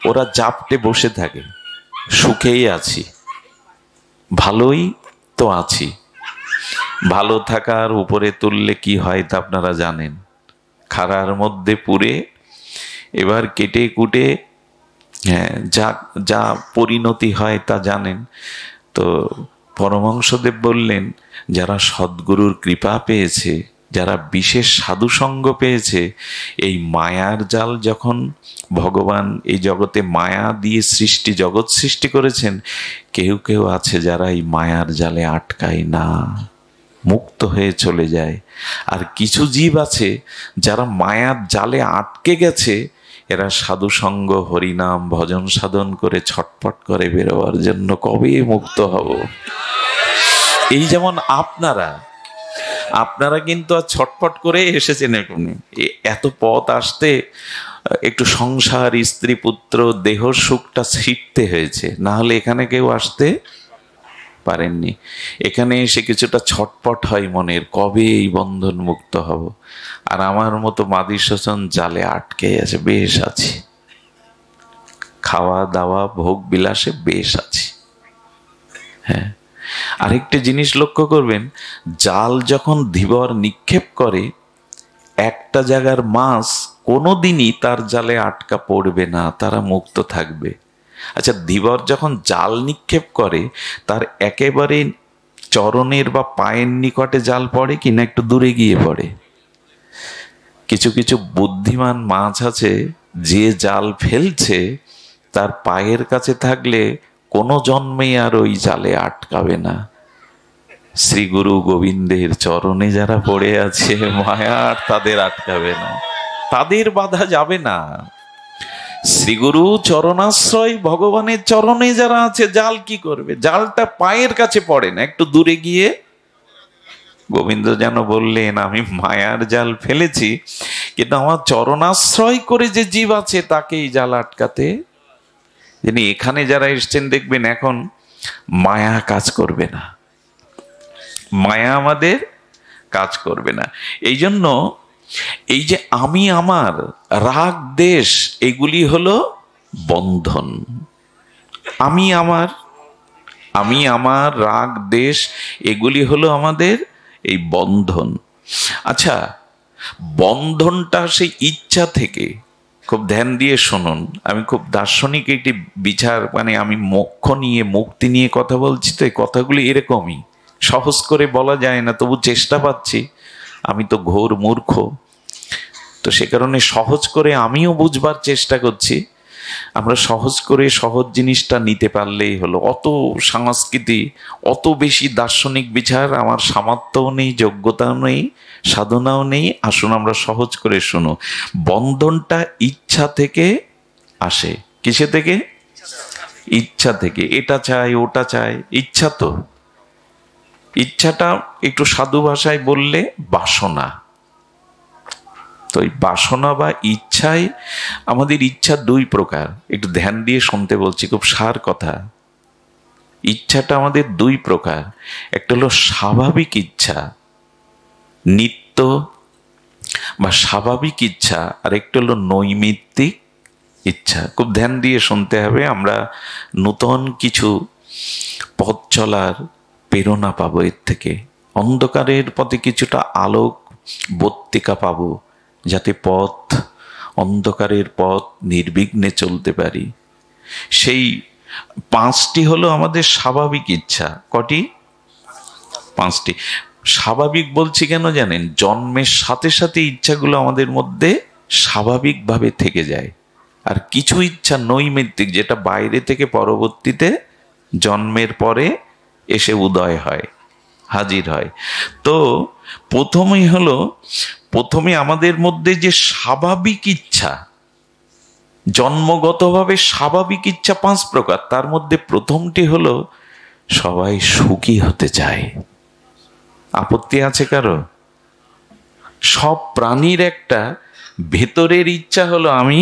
ওরা জাপটে বসে থাকে, সুখেই আছি, ভালোই তো আছি। ভালো থাকার উপরে তুললে কি হয় তা আপনারা জানেন, খাড়ার মধ্যে পুরে এবার কেটে কুটে, হ্যাঁ, যা যা পরিণতি হয় তা জানেন। তো পরমহংসদেব বললেন, যারা সদ্গুরুর কৃপা পেয়েছে, যারা বিশেষ সাধুসঙ্গ পেয়েছে, এই মায়ার জাল যখন ভগবান এই জগতে মায়া দিয়ে জগৎ সৃষ্টি করেছেন, কেউ কেউ আছে যারা এই মায়ার জালে আটকায় না, মুক্ত হয়ে চলে যায়। আর কিছু জীব আছে যারা মায়ার জালে আটকে গেছে, এরা সাধুসঙ্গ, হরিনাম, ভজন সাধন করে ছটপট করে বেরোবার জন্য, কবে মুক্ত হব। এই যেমন আপনারা কিন্তু আর ছটপট করে এসেছেন, এত পথ আসতে একটু সংসার, স্ত্রী পুত্র, দেহ সুখটা শিখতে হয়েছে, না হলে এখানে কেউ আসতে পারেননি। এখানে এসে কিছুটা ছটপট হয় মনের, কবে এই বন্ধন মুক্ত হব। আর আমার মতো মাদি শোষণ জালে আটকে আছে, বেশ আছি, খাওয়া দাওয়া ভোগ বিলাসে বেশ আছি। হ্যাঁ, আরেকটা জিনিস লক্ষ্য করবেন, জাল যখন ধীবর নিক্ষেপ করে, একটা জায়গার মাছ কোনোদিনই তার জালে আটকা পড়বে না, তারা মুক্ত থাকবে। আচ্ছা, ধীবর যখন জাল নিক্ষেপ করে তার একেবারে চরণের বা পায়ের নিকটে জাল পড়ে কি না একটু দূরে গিয়ে পড়ে? কিছু কিছু বুদ্ধিমান মাছ আছে, যে জাল ফেলছে তার পায়ের কাছে থাকলে কোনো জন্মেই আর ওই জালে আটকাবে না। শ্রী গুরু গোবিন্দের চরণে যারা পড়ে আছে, মায়া আর তাদের আটকাবে না, তাদের বাধা যাবে না। শ্রীগুরু চরণাশ্রয়, ভগবানের চরণে যারা আছে, জাল কি করবে? জালটা পায়ের কাছে পড়ে না, একটু দূরে গিয়ে। গোবিন্দ যেন বললেন, আমি মায়ার জাল ফেলেছি, কিন্তু আমার চরণাশ্রয় করে যে জীব আছে তাকেই জাল আটকাতে। যিনি এখানে যারা এসছেন দেখবেন এখন মায়া কাজ করবে না, মায়া আমাদের কাজ করবে না। এই জন্য এই যে আমি আমার, রাগ দেশ, এগুলি হলো বন্ধন। আমি আমার রাগ দেশ, এগুলি হলো আমাদের এই বন্ধন। আচ্ছা, বন্ধনটা সেই ইচ্ছা থেকে, খুব ধ্যান দিয়ে শুনুন, আমি খুব দার্শনিক একটি বিচার, মানে আমি মোক্ষ নিয়ে, মুক্তি নিয়ে কথা বলছি, তো এই কথাগুলি এরকমই, সহজ করে বলা যায় না, তবু চেষ্টা পাচ্ছি। আমি তো ঘোর মূর্খ, তো সে কারণে সহজ করে আমিও বুঝবার চেষ্টা করছি। আমরা সহজ করে সহজ জিনিসটা নিতে পারলেই হলো। অত সংস্কৃতি, অত বেশি দার্শনিক বিচার আমার সামর্থ্যও নেই, যোগ্যতাও নেই, সাধনাও নেই। আসুন আমরা সহজ করে শুনো। বন্ধনটা ইচ্ছা থেকে আসে। কিসে থেকে? ইচ্ছা থেকে। এটা চাই, ওটা চাই, ইচ্ছা। তো ইচ্ছাটা একটু সাধু ভাষায় বললে বাসনা। তো এই বাসনা বা ইচ্ছায়, আমাদের ইচ্ছা দুই প্রকার, একটু ধ্যান দিয়ে শুনতে বলছি, খুব সার কথা। ইচ্ছাটা আমাদের দুই প্রকার, একটা হলো স্বাভাবিক ইচ্ছা, নিত্য বা স্বাভাবিক ইচ্ছা, আর একটা হলো নৈমিত্তিক ইচ্ছা। খুব ধ্যান দিয়ে শুনতে হবে। আমরা নূতন কিছু পথ চলার প্রেরণা পাবো এর থেকে, অন্ধকারের পথে কিছুটা আলোক বর্তিকা পাবো, যাতে অন্ধকারের পথ নির্বিঘ্নে চলতে পারি। সেই পাঁচটি হলো আমাদের স্বাভাবিক ইচ্ছা। কটি? পাঁচটি। স্বাভাবিক বলছি কেন জানেন? জন্মের সাথে সাথে ইচ্ছাগুলো আমাদের মধ্যে স্বাভাবিকভাবে থেকে যায়। আর কিছু ইচ্ছা নৈমিত্তিক, যেটা বাইরে থেকে পরবর্তীতে জন্মের পরে এসে উদয় হয়, হাজির হয়। তো প্রথমে আমাদের মধ্যে যে স্বাভাবিক ইচ্ছা, জন্মগতভাবে স্বাভাবিক ইচ্ছা 5 প্রকার। তার মধ্যে প্রথমটি হলো সবাই সুখী হতে চায়। আপত্তি আছে কারো? সব প্রাণীর একটা ভেতরের ইচ্ছা হলো আমি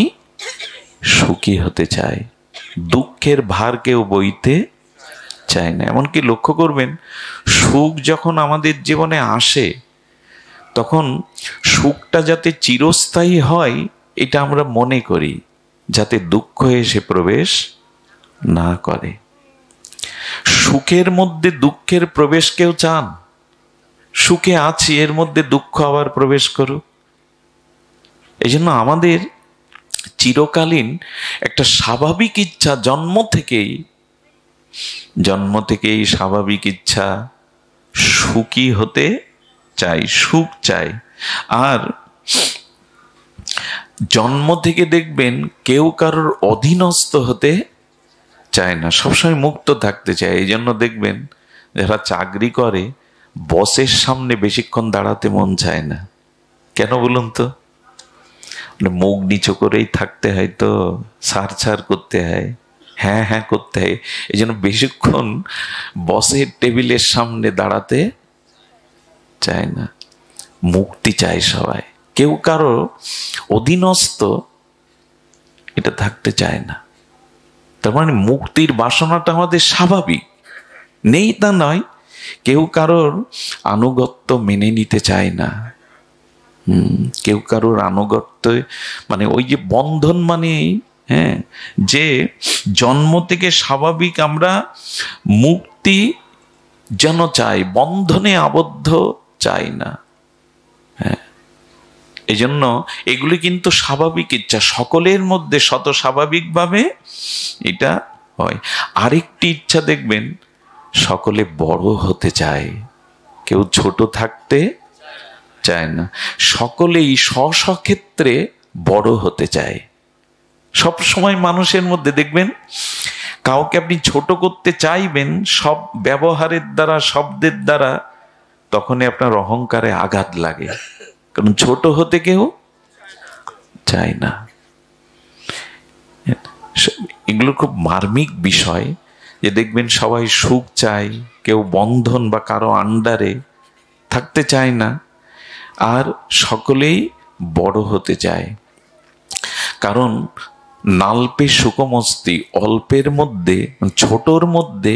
সুখী হতে চাই, দুঃখের ভার কেউ বইতে চায় না। এমনকি লক্ষ্য করবেন, সুখ যখন আমাদের জীবনে আসে, তখন সুখটা যাতে চিরস্থায়ী হয় এটা আমরা মনে করি, যাতে দুঃখ এসে প্রবেশ না করে। সুখের মধ্যে দুঃখের প্রবেশ কেউ চান? সুখে আছি, এর মধ্যে দুঃখ আবার প্রবেশ করুক? এই জন্য আমাদের চিরকালীন একটা স্বাভাবিক ইচ্ছা, জন্ম থেকেই স্বাভাবিক ইচ্ছা, সুখী হতে চাই, সুখ চাই। আর জন্ম থেকে দেখবেন কেউ কারোর অধীনস্থ হতে চায় না, সবসময় মুক্ত থাকতে চায়। এই জন্য দেখবেন যারা চাকরি করে, বসের সামনে বেশিক্ষণ দাঁড়াতে মন চায় না। কেন বলুন তো? মুখ নিচু করেই থাকতে হয়, তো সার করতে হয়, হ্যাঁ হ্যাঁ করতে হয়। এই জন্য বেশিক্ষণ বসের টেবিলের সামনে দাঁড়াতে চায় না, মুক্তি চায় সবাই। কেউ কারো অধীনস্থ এটা থাকতে চায় না। তার মানে মুক্তির বাসনাটা আমাদের স্বাভাবিক, নেই তা নয়। কেউ কারোর আনুগত্য মেনে নিতে চায় না। কেউ কারোর আনুগত্য, মানে ওই যে বন্ধন, মানে হ্যাঁ, যে জন্ম থেকে স্বাভাবিক আমরা মুক্তি যেন চাই, বন্ধনে আবদ্ধ চাই না। হ্যাঁ, এই জন্য এগুলি কিন্তু স্বাভাবিক ইচ্ছা, সকলের মধ্যে শত স্বাভাবিকভাবে এটা হয়। আরেকটি ইচ্ছা দেখবেন, সকলে বড় হতে চায়, কেউ ছোট থাকতে চায় না। সকলেই স্ব ক্ষেত্রে বড় হতে চায়। সব সময় মানুষের মধ্যে দেখবেন, কাউকে আপনি ছোট করতে চাইবেন সব ব্যবহারের দ্বারা, শব্দের দ্বারা, তখনই আপনার অহংকারে আঘাত লাগে, কারণ ছোট হতে কেউ চায় না। এগুলো খুব মার্মিক বিষয়, যে দেখবেন সবাই সুখ চায়, কেউ বন্ধন বা কারো আন্ডারে থাকতে চায় না, আর সকলেই বড় হতে চায়। কারণ নাল্পে সুখমস্তি, অল্পের মধ্যে, ছোটর মধ্যে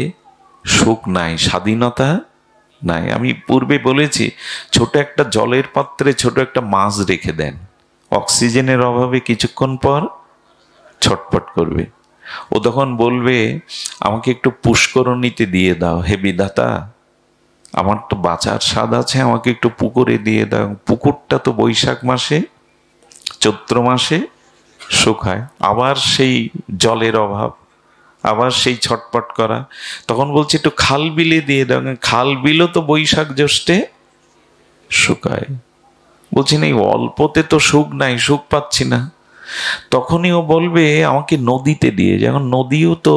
সুখ নাই, স্বাধীনতা নাই। আমি পূর্বে বলেছি, ছোট একটা জলের পাত্রে ছোট একটা মাছ রেখে দেন, অক্সিজেনের অভাবে কিছুক্ষণ পর ছটফট করবে। ও তখন বলবে, আমাকে একটু পুষ্করণীতে দিয়ে দাও হে বিধাতা, আমার তো বাঁচার স্বাদ আছে, আমাকে একটু পুকুরে দিয়ে দাও। পুকুরটা তো বৈশাখ মাসে, চৈত্র মাসে শুকায়, আবার সেই জলের অভাব, আবার সেই ছটপট করা। তখন বলছে একটু খাল বিলে দিয়ে দাও, খাল বিলও তো বৈশাখ জ্যৈষ্ঠে শুকায়। বলছি না, অল্পতে তো সুখ নাই, সুখ পাচ্ছি না। তখনই ও বলবে, আমাকে নদীতে দিয়ে, যখন নদীও তো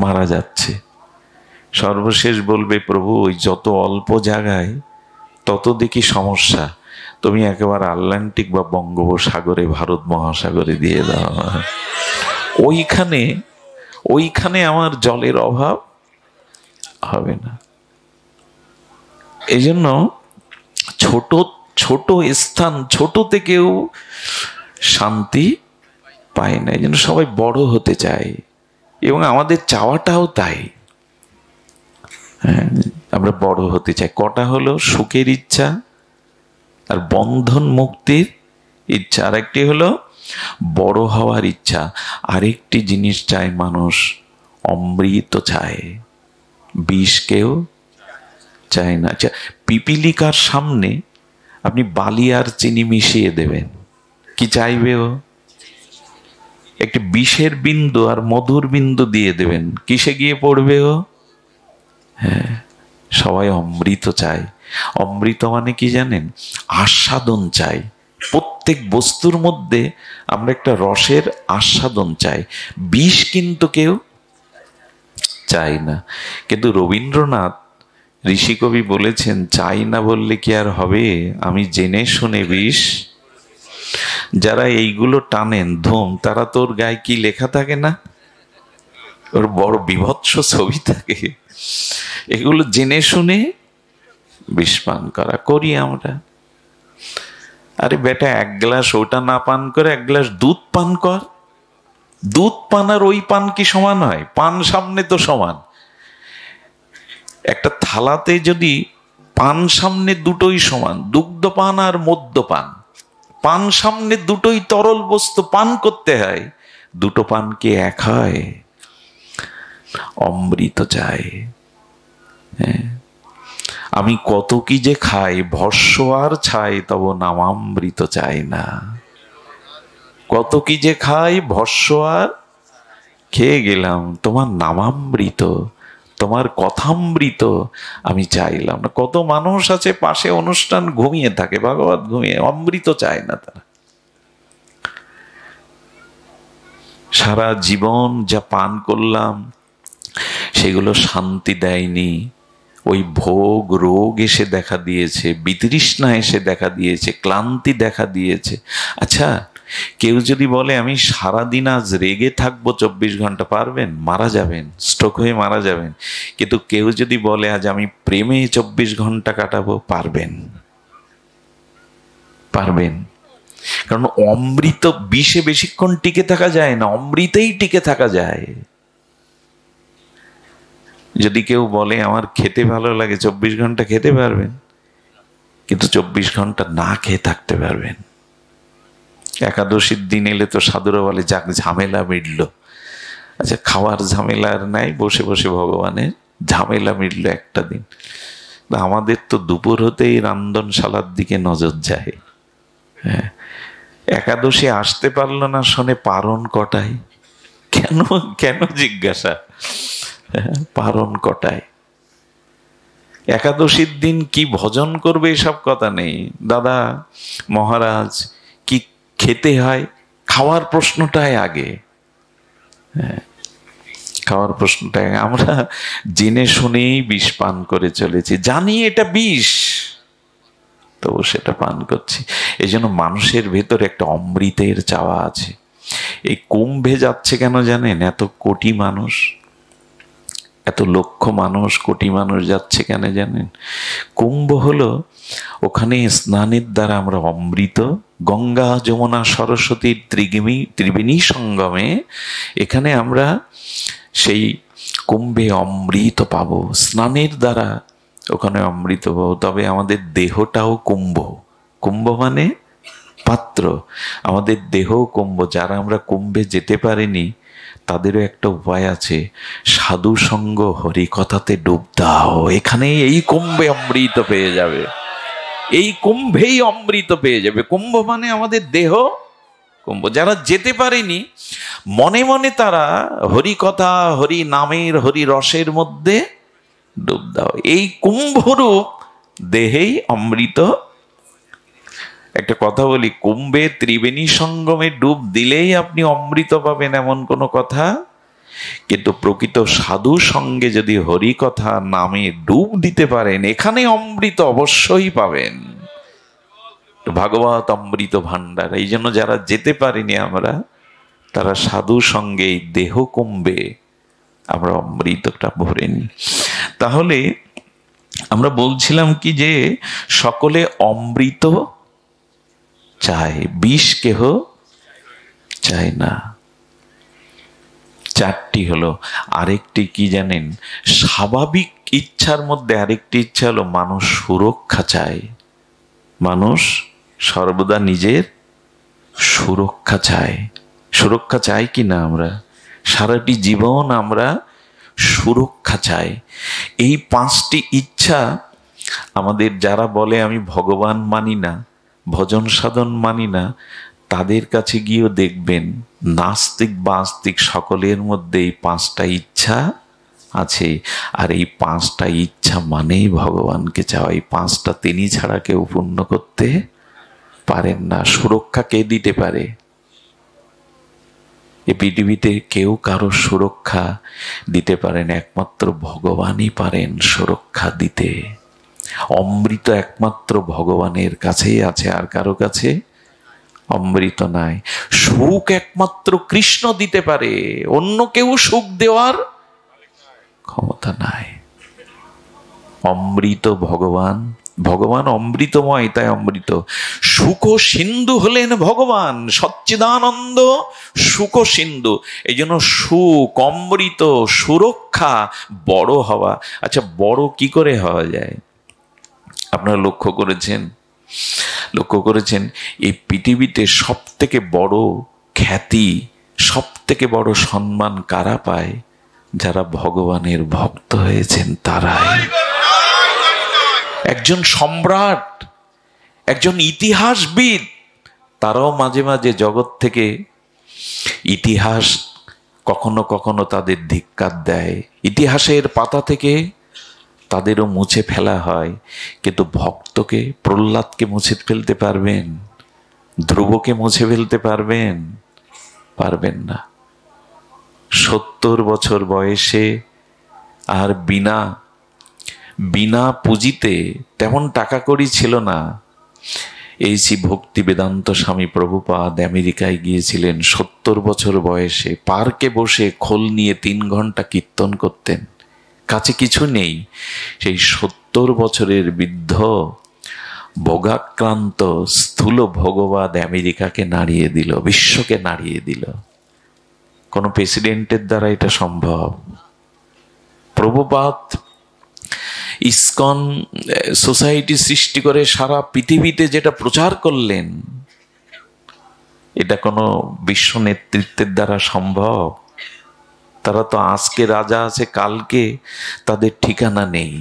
মারা যাচ্ছে। সর্বশেষ বলবে, প্রভু ওই যত অল্প জায়গায় তত দেখি সমস্যা, তুমি একেবারে আটলান্টিক বা বঙ্গোপসাগরে, ভারত মহাসাগরে দিয়ে দাও, ওইখানে আমার জলের অভাব হবে না। এই জন্য ছোট ছোট স্থান, ছোটতে কেউ শান্তি পায় না। এই জন্য সবাই বড় হতে চায়, এবং আমাদের চাওয়াটাও তাই। হ্যাঁ, আমরা বড় হতে চাই। কটা হলো? সুখের ইচ্ছা আর বন্ধন মুক্তির ইচ্ছা, আর একটি হলো বড় হওয়ার ইচ্ছা। আরেকটি জিনিস চায় মানুষ, অমৃত চায়, বিষ কেউ চায় না। আচ্ছা, পিপিলিকার সামনে আপনি বালি আর চিনি মিশিয়ে দেবেন, কি চাইবে ও? একটি বিষের বিন্দু আর মধুর বিন্দু দিয়ে দেবেন, কিসে গিয়ে পড়বে ও? হ্যাঁ, সবাই অমৃত চায়। অমৃত মানে কি জানেন? আস্বাদন চাই। প্রত্যেক বস্তুর মধ্যে আমরা একটা রসের আস্বাদন চাই, বিষ কিন্তু কেউ চাই না। কিন্তু রবীন্দ্রনাথ ঋষিকবি বলেছেন, চাই না বললে কি আর হবে, আমি জেনে শুনে বিষ। যারা এইগুলো টানেন ধুম, তারা তোর গায়ে কি লেখা থাকে না, ওর বড় বিভৎস ছবি থাকে। এগুলো জেনে শুনে বিষ পান করি আমরা। আরে বেটা, এক গ্লাস ওটা না পান করে এক গ্লাস দুধ পান কর। দুধ পান আর ওই পান কি সমান হয়? পান সামনে তো সমান। একটা থালাতে যদি পান সামনে দুটোই সমান, দুগ্ধ পান আর মদ্যপান, পান সামনে দুটোই তরল বস্তু, পান করতে হয়, দুটো পান কি এক হয়? অমৃত চাই। হ্যাঁ, আমি কত কি যে খাই, ভস্য আর ছাই, তব নামামৃত চাই না। কত কি যে খাই, ভস্য আর খেয়ে গেলাম, তোমার নামামৃত, তোমার কথামৃত আমি চাইলাম না। কত মানুষ আছে পাশে অনুষ্ঠান ঘুমিয়ে থাকে, ভাগবত ঘুমিয়ে, অমৃত চায় না তারা। সারা জীবন যা পান করলাম সেগুলো শান্তি দেয়নি, ওই ভোগ রোগ এসে দেখা দিয়েছে, বিতৃষ্ণা এসে দেখা দিয়েছে, ক্লান্তি দেখা দিয়েছে। আচ্ছা, কেউ যদি বলে আমি সারাদিন আজ রেগে থাকবো 24 ঘন্টা, পারবেন? মারা যাবেন, স্ট্রোক হয়ে মারা যাবেন। কিন্তু কেউ যদি বলে আজ আমি প্রেমে 24 ঘন্টা কাটাবো, পারবেন? পারবেন? কারণ অমৃত, বিষে বেশিক্ষণ টিকে থাকা যায় না, অমৃতেই টিকে থাকা যায়। যদি কেউ বলে আমার খেতে ভালো লাগে, 24 ঘন্টা খেতে পারবেন, কিন্তু 24 ঘন্টা না খেয়ে থাকতে পারবেন। একাদশীর দিন এলে তো সাধুরা বলে যাক ঝামেলা মিটলো। আচ্ছা, খাওয়ার ঝামেলা আর নাই, বসে বসে ভগবানের ঝামেলা মিটলো একটা দিন। আমাদের তো দুপুর হতেই রান্ধনশালার দিকে নজর যায়। হ্যাঁ, একাদশী আসতে পারলো না শোনে পারণ কটায়। কেন কেন জিজ্ঞাসা? পারণ কটায়? একাদশীর দিন কি ভজন করবে এসব কথা নেই। দাদা মহারাজ কি খেতে হয়, খাওয়ার প্রশ্নটাই আগে। হ্যাঁ, খাওয়ার প্রশ্নটাই আগে। আমরা জেনে শুনেই বিষ পান করে চলেছি, জানি এটা বিষ, তবু সেটা পান করছি। এই জন্য মানুষের ভেতর একটা অমৃতের চাওয়া আছে। এই কুম্ভে যাচ্ছে কেন জানেন? এত কোটি মানুষ, এত লক্ষ মানুষ, কোটি মানুষ যাচ্ছে কেন জানেন? কুম্ভ হলো ওখানে স্নানের দ্বারা আমরা অমৃত, গঙ্গা যমুনা সরস্বতীর ত্রিবেণী সঙ্গমে এখানে আমরা সেই কুম্ভে অমৃত পাবো। স্নানের দ্বারা ওখানে অমৃত পাবো। তবে আমাদের দেহটাও কুম্ভ। কুম্ভ মানে পাত্র, আমাদের দেহ কুম্ভ। যারা আমরা কুম্ভে যেতে পারিনি তাদেরও একটা উপায় আছে, সাধু সঙ্গ হরিকথাতে ডুব দাও, এখানে এই কুম্ভে অমৃত পেয়ে যাবে, এই কুম্ভেই অমৃত পেয়ে যাবে। কুম্ভ মানে আমাদের দেহ কুম্ভ। যারা যেতে পারেনি মনে মনে তারা হরিকথা, হরি নামের, হরি রসের মধ্যে ডুব দাও, এই কুম্ভরূপ দেহেই অমৃত। একটা কথা বলি, কুম্ভে ত্রিবেণী সঙ্গমে ডুব দিলেই আপনি অমৃত পাবেন এমন কোনো কথা, কিন্তু প্রকৃত সাধু সঙ্গে যদি হরি কথা নামে ডুব দিতে পারেন এখানে অমৃত অবশ্যই পাবেন। ভাগবত অমৃত ভান্ডার। এই জন্য যারা যেতে পারিনি আমরা, তারা সাধু সঙ্গে এই দেহ কুম্ভে আমরা অমৃতটা ভরে নিই। তাহলে আমরা বলছিলাম কি যে সকলে অমৃত চায়, বিষ কেহ চায় না। চারটি হলো। আরেকটি কি জানেন? স্বাভাবিক ইচ্ছার মধ্যে আরেকটি ইচ্ছা হলো মানুষ সুরক্ষা চায়। মানুষ সর্বদা নিজের সুরক্ষা চায়। সুরক্ষা চাই কি না? আমরা সারাটি জীবন আমরা সুরক্ষা চাই। এই পাঁচটি ইচ্ছা আমাদের, যারা বলে আমি ভগবান মানি না, ভজন সাধন মানি না, তাদের কাছে গিয়েও দেখবেন নাস্তিক বা আস্তিক সকলের মধ্যে এই পাঁচটা ইচ্ছা আছে। আর এই পাঁচটা ইচ্ছা মানেই ভগবানকে চাওয়া। এই পাঁচটা তিনি ছাড়া কেউ পূর্ণ করতে পারেন না। সুরক্ষা কে দিতে পারে? এই পৃথিবীতে কেউ কারো সুরক্ষা দিতে পারেন, একমাত্র ভগবানই পারেন সুরক্ষা দিতে। অমৃত একমাত্র ভগবানের কাছেই আছে, আর কারো কাছে অমৃত নাই। সুখ একমাত্র কৃষ্ণ দিতে পারে, অন্য কেউ সুখ দেওয়ার ক্ষমতা নাই। অমৃত ভগবান, ভগবান অমৃতময়, তাই অমৃত। সুখ সিন্ধু হলেন ভগবান, সচ্চিদানন্দ সুখ সিন্ধু। এই জন্য সুখ, অমৃত, সুরক্ষা, বড় হওয়া। আচ্ছা, বড় কি করে হওয়া যায়? আপনারা লক্ষ্য করেছেন এই পৃথিবীতে সব থেকে বড় খ্যাতি, সব থেকে বড় সম্মান কারা পায়? যারা ভগবানের ভক্ত হয়েছেন তারাই। একজন সম্রাট, একজন ইতিহাসবিদ, তারাও মাঝে মাঝে জগৎ থেকে ইতিহাস কখনো কখনো তাদের ধিক্কার দেয়, ইতিহাসের পাতা থেকে তাদেরও মুছে ফেলা হয়। কিন্তু ভক্তকে, প্রহ্লাদকে মুছে ফেলতে পারবেন? ধ্রুবকে মুছে ফেলতে পারবেন? পারবেন না। 70 বছর বয়সে আর বিনা পুঁজিতে, তেমন টাকা কড়ি ছিল না, এই ভক্তি বেদান্ত স্বামী প্রভুপাদ আমেরিকায় গিয়েছিলেন। 70 বছর বয়সে পার্কে বসে খোল নিয়ে 3 ঘন্টা কীর্তন করতেন। কাছে কিছু নেই। সেই 70 বছরের বৃদ্ধ ভোগাক্রান্ত স্থূল ভগবাদ আমেরিকাকে নাড়িয়ে দিল, বিশ্বকে নাড়িয়ে দিল। কোন প্রেসিডেন্টের দ্বারা এটা সম্ভব? প্রভুপাদ ইসকন সোসাইটি সৃষ্টি করে সারা পৃথিবীতে যেটা প্রচার করলেন, এটা কোনো বিশ্ব নেতৃত্বের দ্বারা সম্ভব? তারা তো আজকে রাজা আছে, কালকে তাদের ঠিকানা নেই।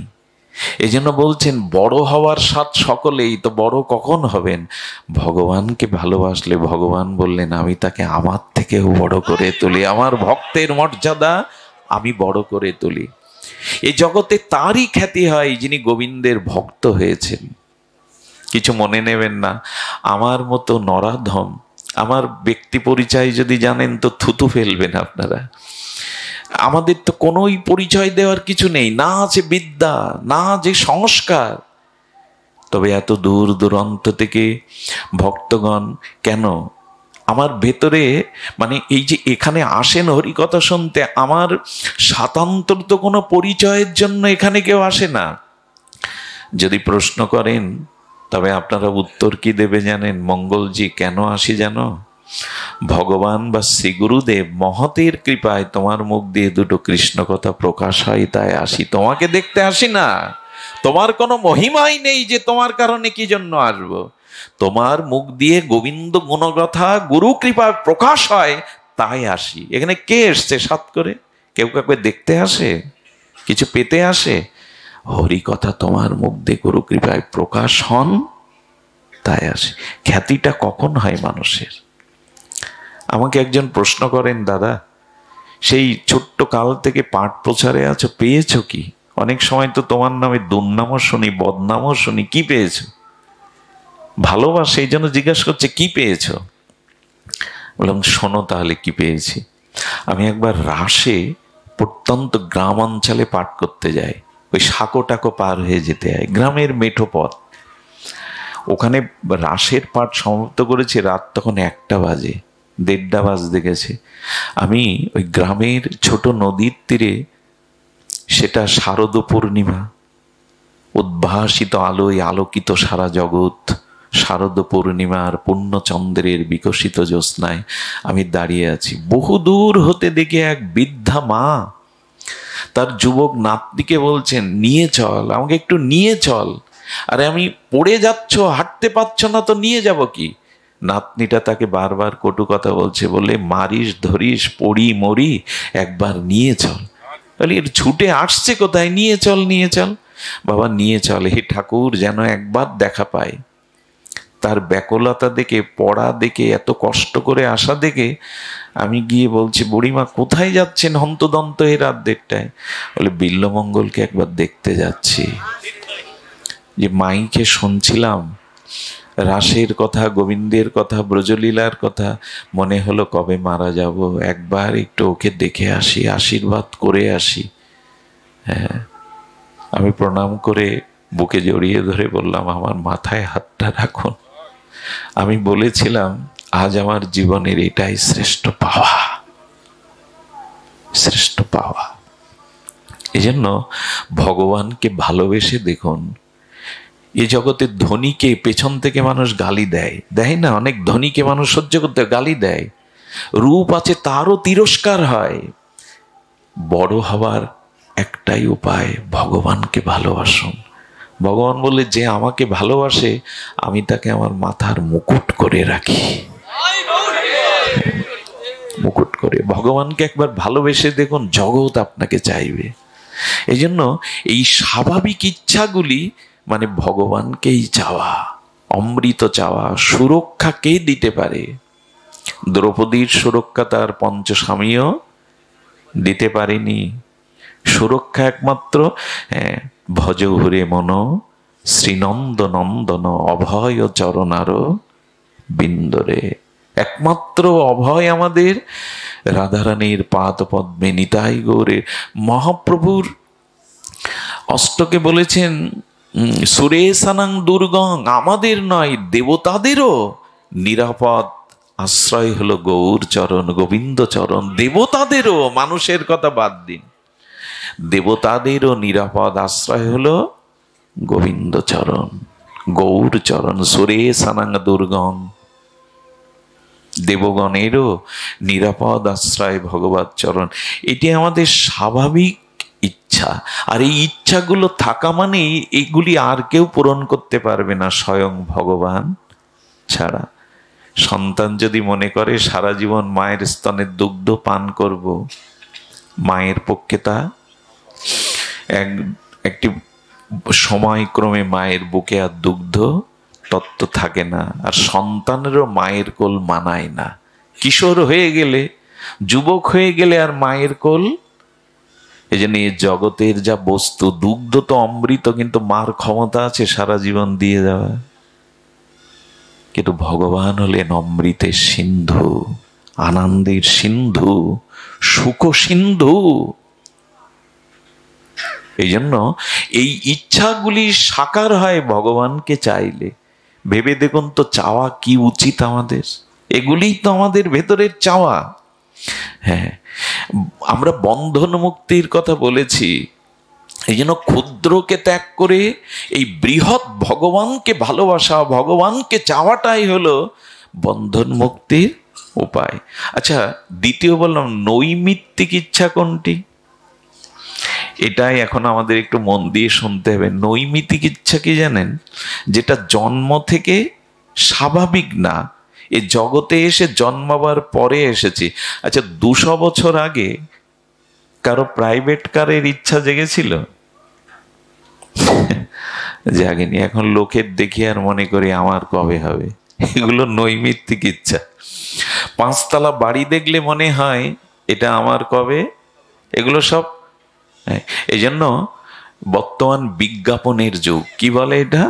এই জন্য বলছেন বড় হওয়ার স্বাদ সকলেই, তো বড় কখন হবেন? ভগবানকে ভালোবাসলে ভগবান বললেন আমি তাকে আমার থেকেও বড় করে তুলি, আমার ভক্তের মর্যাদা আমি বড় করে তুলি। এই জগতে তারই খ্যাতি হয় যিনি গোবিন্দের ভক্ত হয়েছেন। কিছু মনে নেবেন না, আমার মতো নরাধম, আমার ব্যক্তি পরিচয় যদি জানেন তো থুতু ফেলবেন আপনারা। আমাদের তো কোনোই পরিচয় দেওয়ার কিছু নেই, না আছে বিদ্যা, না যে সংস্কার। তবে এত দূর দূরান্ত থেকে ভক্তগণ কেন আমার ভেতরে, মানে এই যে এখানে আসেন হরিকথা শুনতে, আমার স্বাতন্ত্র তো কোনো পরিচয়ের জন্য এখানে কেউ আসে না। যদি প্রশ্ন করেন তবে আপনারা উত্তর কি দেবে জানেন? মঙ্গলজি, কেন আসি জানো? ভগবান বা শ্রী গুরুদেব মহতের কৃপায় তোমার মুখ দিয়ে দুটো কৃষ্ণ কথা প্রকাশ হয়, তাই আসি। তোমাকে দেখতে আসি না, তোমার কোনো মহিমাই নেই যে তোমার কারণে কি জন্য আসবো। তোমার মুখ দিয়ে গোবিন্দ গুণকথা গুরু কৃপায় প্রকাশ হয়, তাই আসি। এখানে কে এসছে সাত করে? কেউ কাউকে দেখতে আসে, কিছু পেতে আসে? হরি কথা তোমার মুখ দিয়ে গুরু কৃপায় প্রকাশ হন, তাই আসে। খ্যাতিটা কখন হয় মানুষের? আমাকে একজন প্রশ্ন করেন, দাদা সেই ছোট্ট কাল থেকে পাঠ প্রচারে আছো, পেয়েছো কি? অনেক সময় তো তোমার নামে দুর্নামও শুনি, বদনামও শুনি, কি পেয়েছো? ভালোবাসে এই জন্য জিজ্ঞাসা করছে কি পেয়েছো। বললাম শোনো তাহলে কি পেয়েছি। আমি একবার রাসে প্রত্যন্ত গ্রাম অঞ্চলে পাঠ করতে যাই, ওই সাঁকো টাকো পার হয়ে যেতে হয়, গ্রামের মেঠো পথ। ওখানে রাসের পাঠ সমাপ্ত করেছি, রাত তখন 1টা বাজে, 1:30 বাজতে গেছে। আমি ওই গ্রামের ছোট নদীর তীরে, সেটা শারদ পূর্ণিমা, উদ্ভাসিত আলোয় আলোকিত সারা জগৎ, শারদ পূর্ণিমার পূর্ণচন্দ্রের বিকশিত জ্যোৎস্নায় আমি দাঁড়িয়ে আছি। বহু দূর হতে দেখে এক বৃদ্ধা মা তার যুবক নাতনিকে বলছেন নিয়ে চল, আমাকে একটু নিয়ে চল। আরে আমি পড়ে যাচ্ছ, হাঁটতে পারছ না, তো নিয়ে যাব কি? নাতনিটা তাকে বারবার কটু কথা বলছে, বলে মারিস ধরিস পড়ি মরি, একবার নিয়ে চল। বলি এর ছুটে আসছে কোথায়? নিয়ে চল নিয়ে চল। বাবা নিয়ে চল। হে ঠাকুর যেন একবার দেখা পায়। তার ব্যাকুলতা দেখে, পড়া দেখে, এত কষ্ট করে আসা দেখে আমি গিয়ে বলছি, বুড়িমা কোথায় যাচ্ছেন হন্তদন্ত এই রাত 1:30টায়? বলে বিল্বমঙ্গলকে একবার দেখতে যাচ্ছি। যে মাইকে শুনছিলাম রাসের কথা, গোবিন্দের কথা, ব্রজলীলার কথা, মনে হলো কবে মারা যাব, একবার একটু ওকে দেখে আসি, আশীর্বাদ করে আসি। হ্যাঁ, আমি প্রণাম করে বুকে জড়িয়ে ধরে বললাম আমার মাথায় হাতটা রাখুন। আমি বলেছিলাম আজ আমার জীবনের এটাই শ্রেষ্ঠ পাওয়া, শ্রেষ্ঠ পাওয়া। এই জন্য ভগবানকে ভালোবেসে দেখুন। এই জগতে ধনীকে পেছন থেকে মানুষ গালি দেয়, দেয় না? অনেক ধনীকে মানুষ সহ্য করতে গালি দেয়, রূপ আছে তারও তিরস্কার হয়। বড় হওয়ার একটাই উপায়, ভগবানকে ভালোবাসুন। ভগবান বলে যে আমাকে ভালোবাসে আমি তাকে আমার মাথার মুকুট করে রাখি, মুকুট করে। ভগবানকে একবার ভালোবেসে দেখুন, জগৎ আপনাকে চাইবে। এই জন্য এই স্বাভাবিক ইচ্ছাগুলি মানে ভগবানকেই চাওয়া, অমৃত চাওয়া। সুরক্ষা কে দিতে পারে? দ্রৌপদীর সুরক্ষা তার পঞ্চস্বামীও দিতে পারেনি। সুরক্ষা একমাত্র ভজ ঘুরে মন শ্রীনন্দ নন্দন অভয় চরণার বিন্দরে। একমাত্র অভয় আমাদের রাধারানীর পাদ পদ্মে, নিতাই গৌরে। মহাপ্রভুর অষ্টকে বলেছেন সুরেশানাং দুর্গং, আমাদের নয় দেবতাদেরও নিরাপদ আশ্রয় হলো গৌর চরণ, গোবিন্দ চরণ। দেবতাদেরও, মানুষের কথা বাদ দিন, দেবতাদেরও নিরাপদ আশ্রয় হলো গোবিন্দ চরণ, গৌর চরণ। সুরেশানাং দুর্গং, দেবগণেরও নিরাপদ আশ্রয় ভগবত চরণ। এটি আমাদের স্বাভাবিক ইচ্ছা। আর এই ইচ্ছাগুলো থাকা মানে এগুলি আর কেউ পূরণ করতে পারবে না, স্বয়ং ভগবান ছাড়া। সন্তান যদি মনে করে সারা জীবন মায়ের স্তনের দুগ্ধ পান করব, মায়ের পক্ষে তা একটি সময়ক্রমে মায়ের বুকে আর দুগ্ধ তত্ত্ব থাকে না, আর সন্তানেরও মায়ের কোল মানায় না। কিশোর হয়ে গেলে, যুবক হয়ে গেলে আর মায়ের কোল। এই জন্য এই জগতের যা বস্তু, দুগ্ধ তো অমৃত, কিন্তু মার ক্ষমতা আছে সারা জীবন দিয়ে দেওয়া। কিন্তু ভগবান হলেন অমৃতের সিন্ধু, আনন্দের সিন্ধু, সুখ সিন্ধু। এই জন্য এই ইচ্ছাগুলি সাকার হয় ভগবানকে চাইলে। ভেবে দেখুন তো, চাওয়া কি উচিত আমাদের? এগুলিই তো আমাদের ভেতরের চাওয়া। হ্যাঁ, আমরা বন্ধন মুক্তির কথা বলেছি। এই জন্য ক্ষুদ্রকে ত্যাগ করে এই বৃহৎ ভগবানকে ভালোবাসা, ভগবানকে চাওয়াটাই হলো বন্ধন মুক্তির উপায়। আচ্ছা, দ্বিতীয় বললাম নৈমিত্তিক ইচ্ছা কোনটি? এটাই এখন আমাদের একটু মন দিয়ে শুনতে হবে। নৈমিত্তিক ইচ্ছা কি জানেন? যেটা জন্ম থেকে স্বাভাবিক না, এ জগতে এসে জন্মাবার পরে এসেছি। আচ্ছা, 200 বছর আগে কারো প্রাইভেট কারের ইচ্ছা জেগেছিল? জাগেনি। এখন লোকের দেখি আর মনে করি আমার কবে হবে। এগুলো নৈমিত্তিক ইচ্ছা। 5 তলা বাড়ি দেখলে মনে হয় এটা আমার কবে। এগুলো সব। এই জন্য বর্তমান বিজ্ঞাপনের যুগ। কি বলে এটা?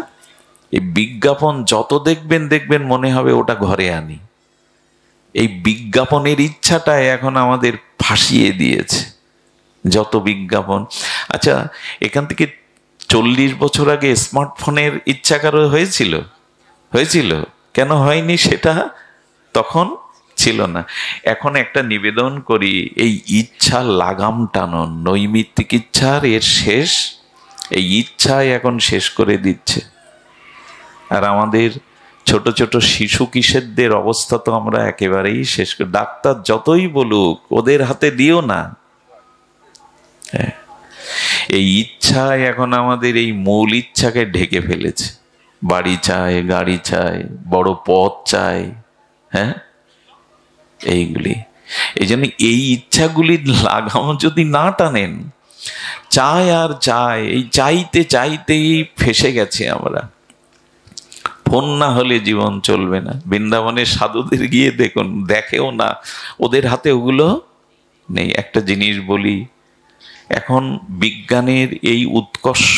এই বিজ্ঞাপন যত দেখবেন দেখবেন মনে হবে ওটা ঘরে আনি। এই বিজ্ঞাপনের ইচ্ছাটাই এখন আমাদের ফাঁসিয়ে দিয়েছে, যত বিজ্ঞাপন। আচ্ছা, এখান থেকে 40 বছর আগে স্মার্টফোনের ইচ্ছা কারো হয়েছিল? হয়েছিল? কেন হয়নি? সেটা তখন ছিল না। এখন একটা নিবেদন করি, এই ইচ্ছা লাগাম টানুন। নৈমিত্তিক ইচ্ছার এর শেষ, এই ইচ্ছাই এখন শেষ করে দিচ্ছে। আর আমাদের ছোট ছোট শিশু কিশোরদের অবস্থা তো আমরা একেবারেই শেষ করে। ডাক্তার যতই বলুক ওদের হাতে দিও না। এই ইচ্ছায় এখন আমাদের এই মূল ইচ্ছাকে ঢেকে ফেলেছে। বাড়ি চাই, গাড়ি চাই, বড় পদ চাই, হ্যাঁ, এইগুলি। এই জন্য এই ইচ্ছাগুলি লাগাম যদি না টানেন, চাই আর চাই, এই চাইতে চাইতেই ফেসে গেছে আমরা। ফোন না হলে জীবন চলবে না। বৃন্দাবনের সাধুদের গিয়ে দেখুন, দেখেও না, ওদের হাতে ওগুলো নেই। একটা জিনিস বলি, এখন বিজ্ঞানের এই উৎকর্ষ,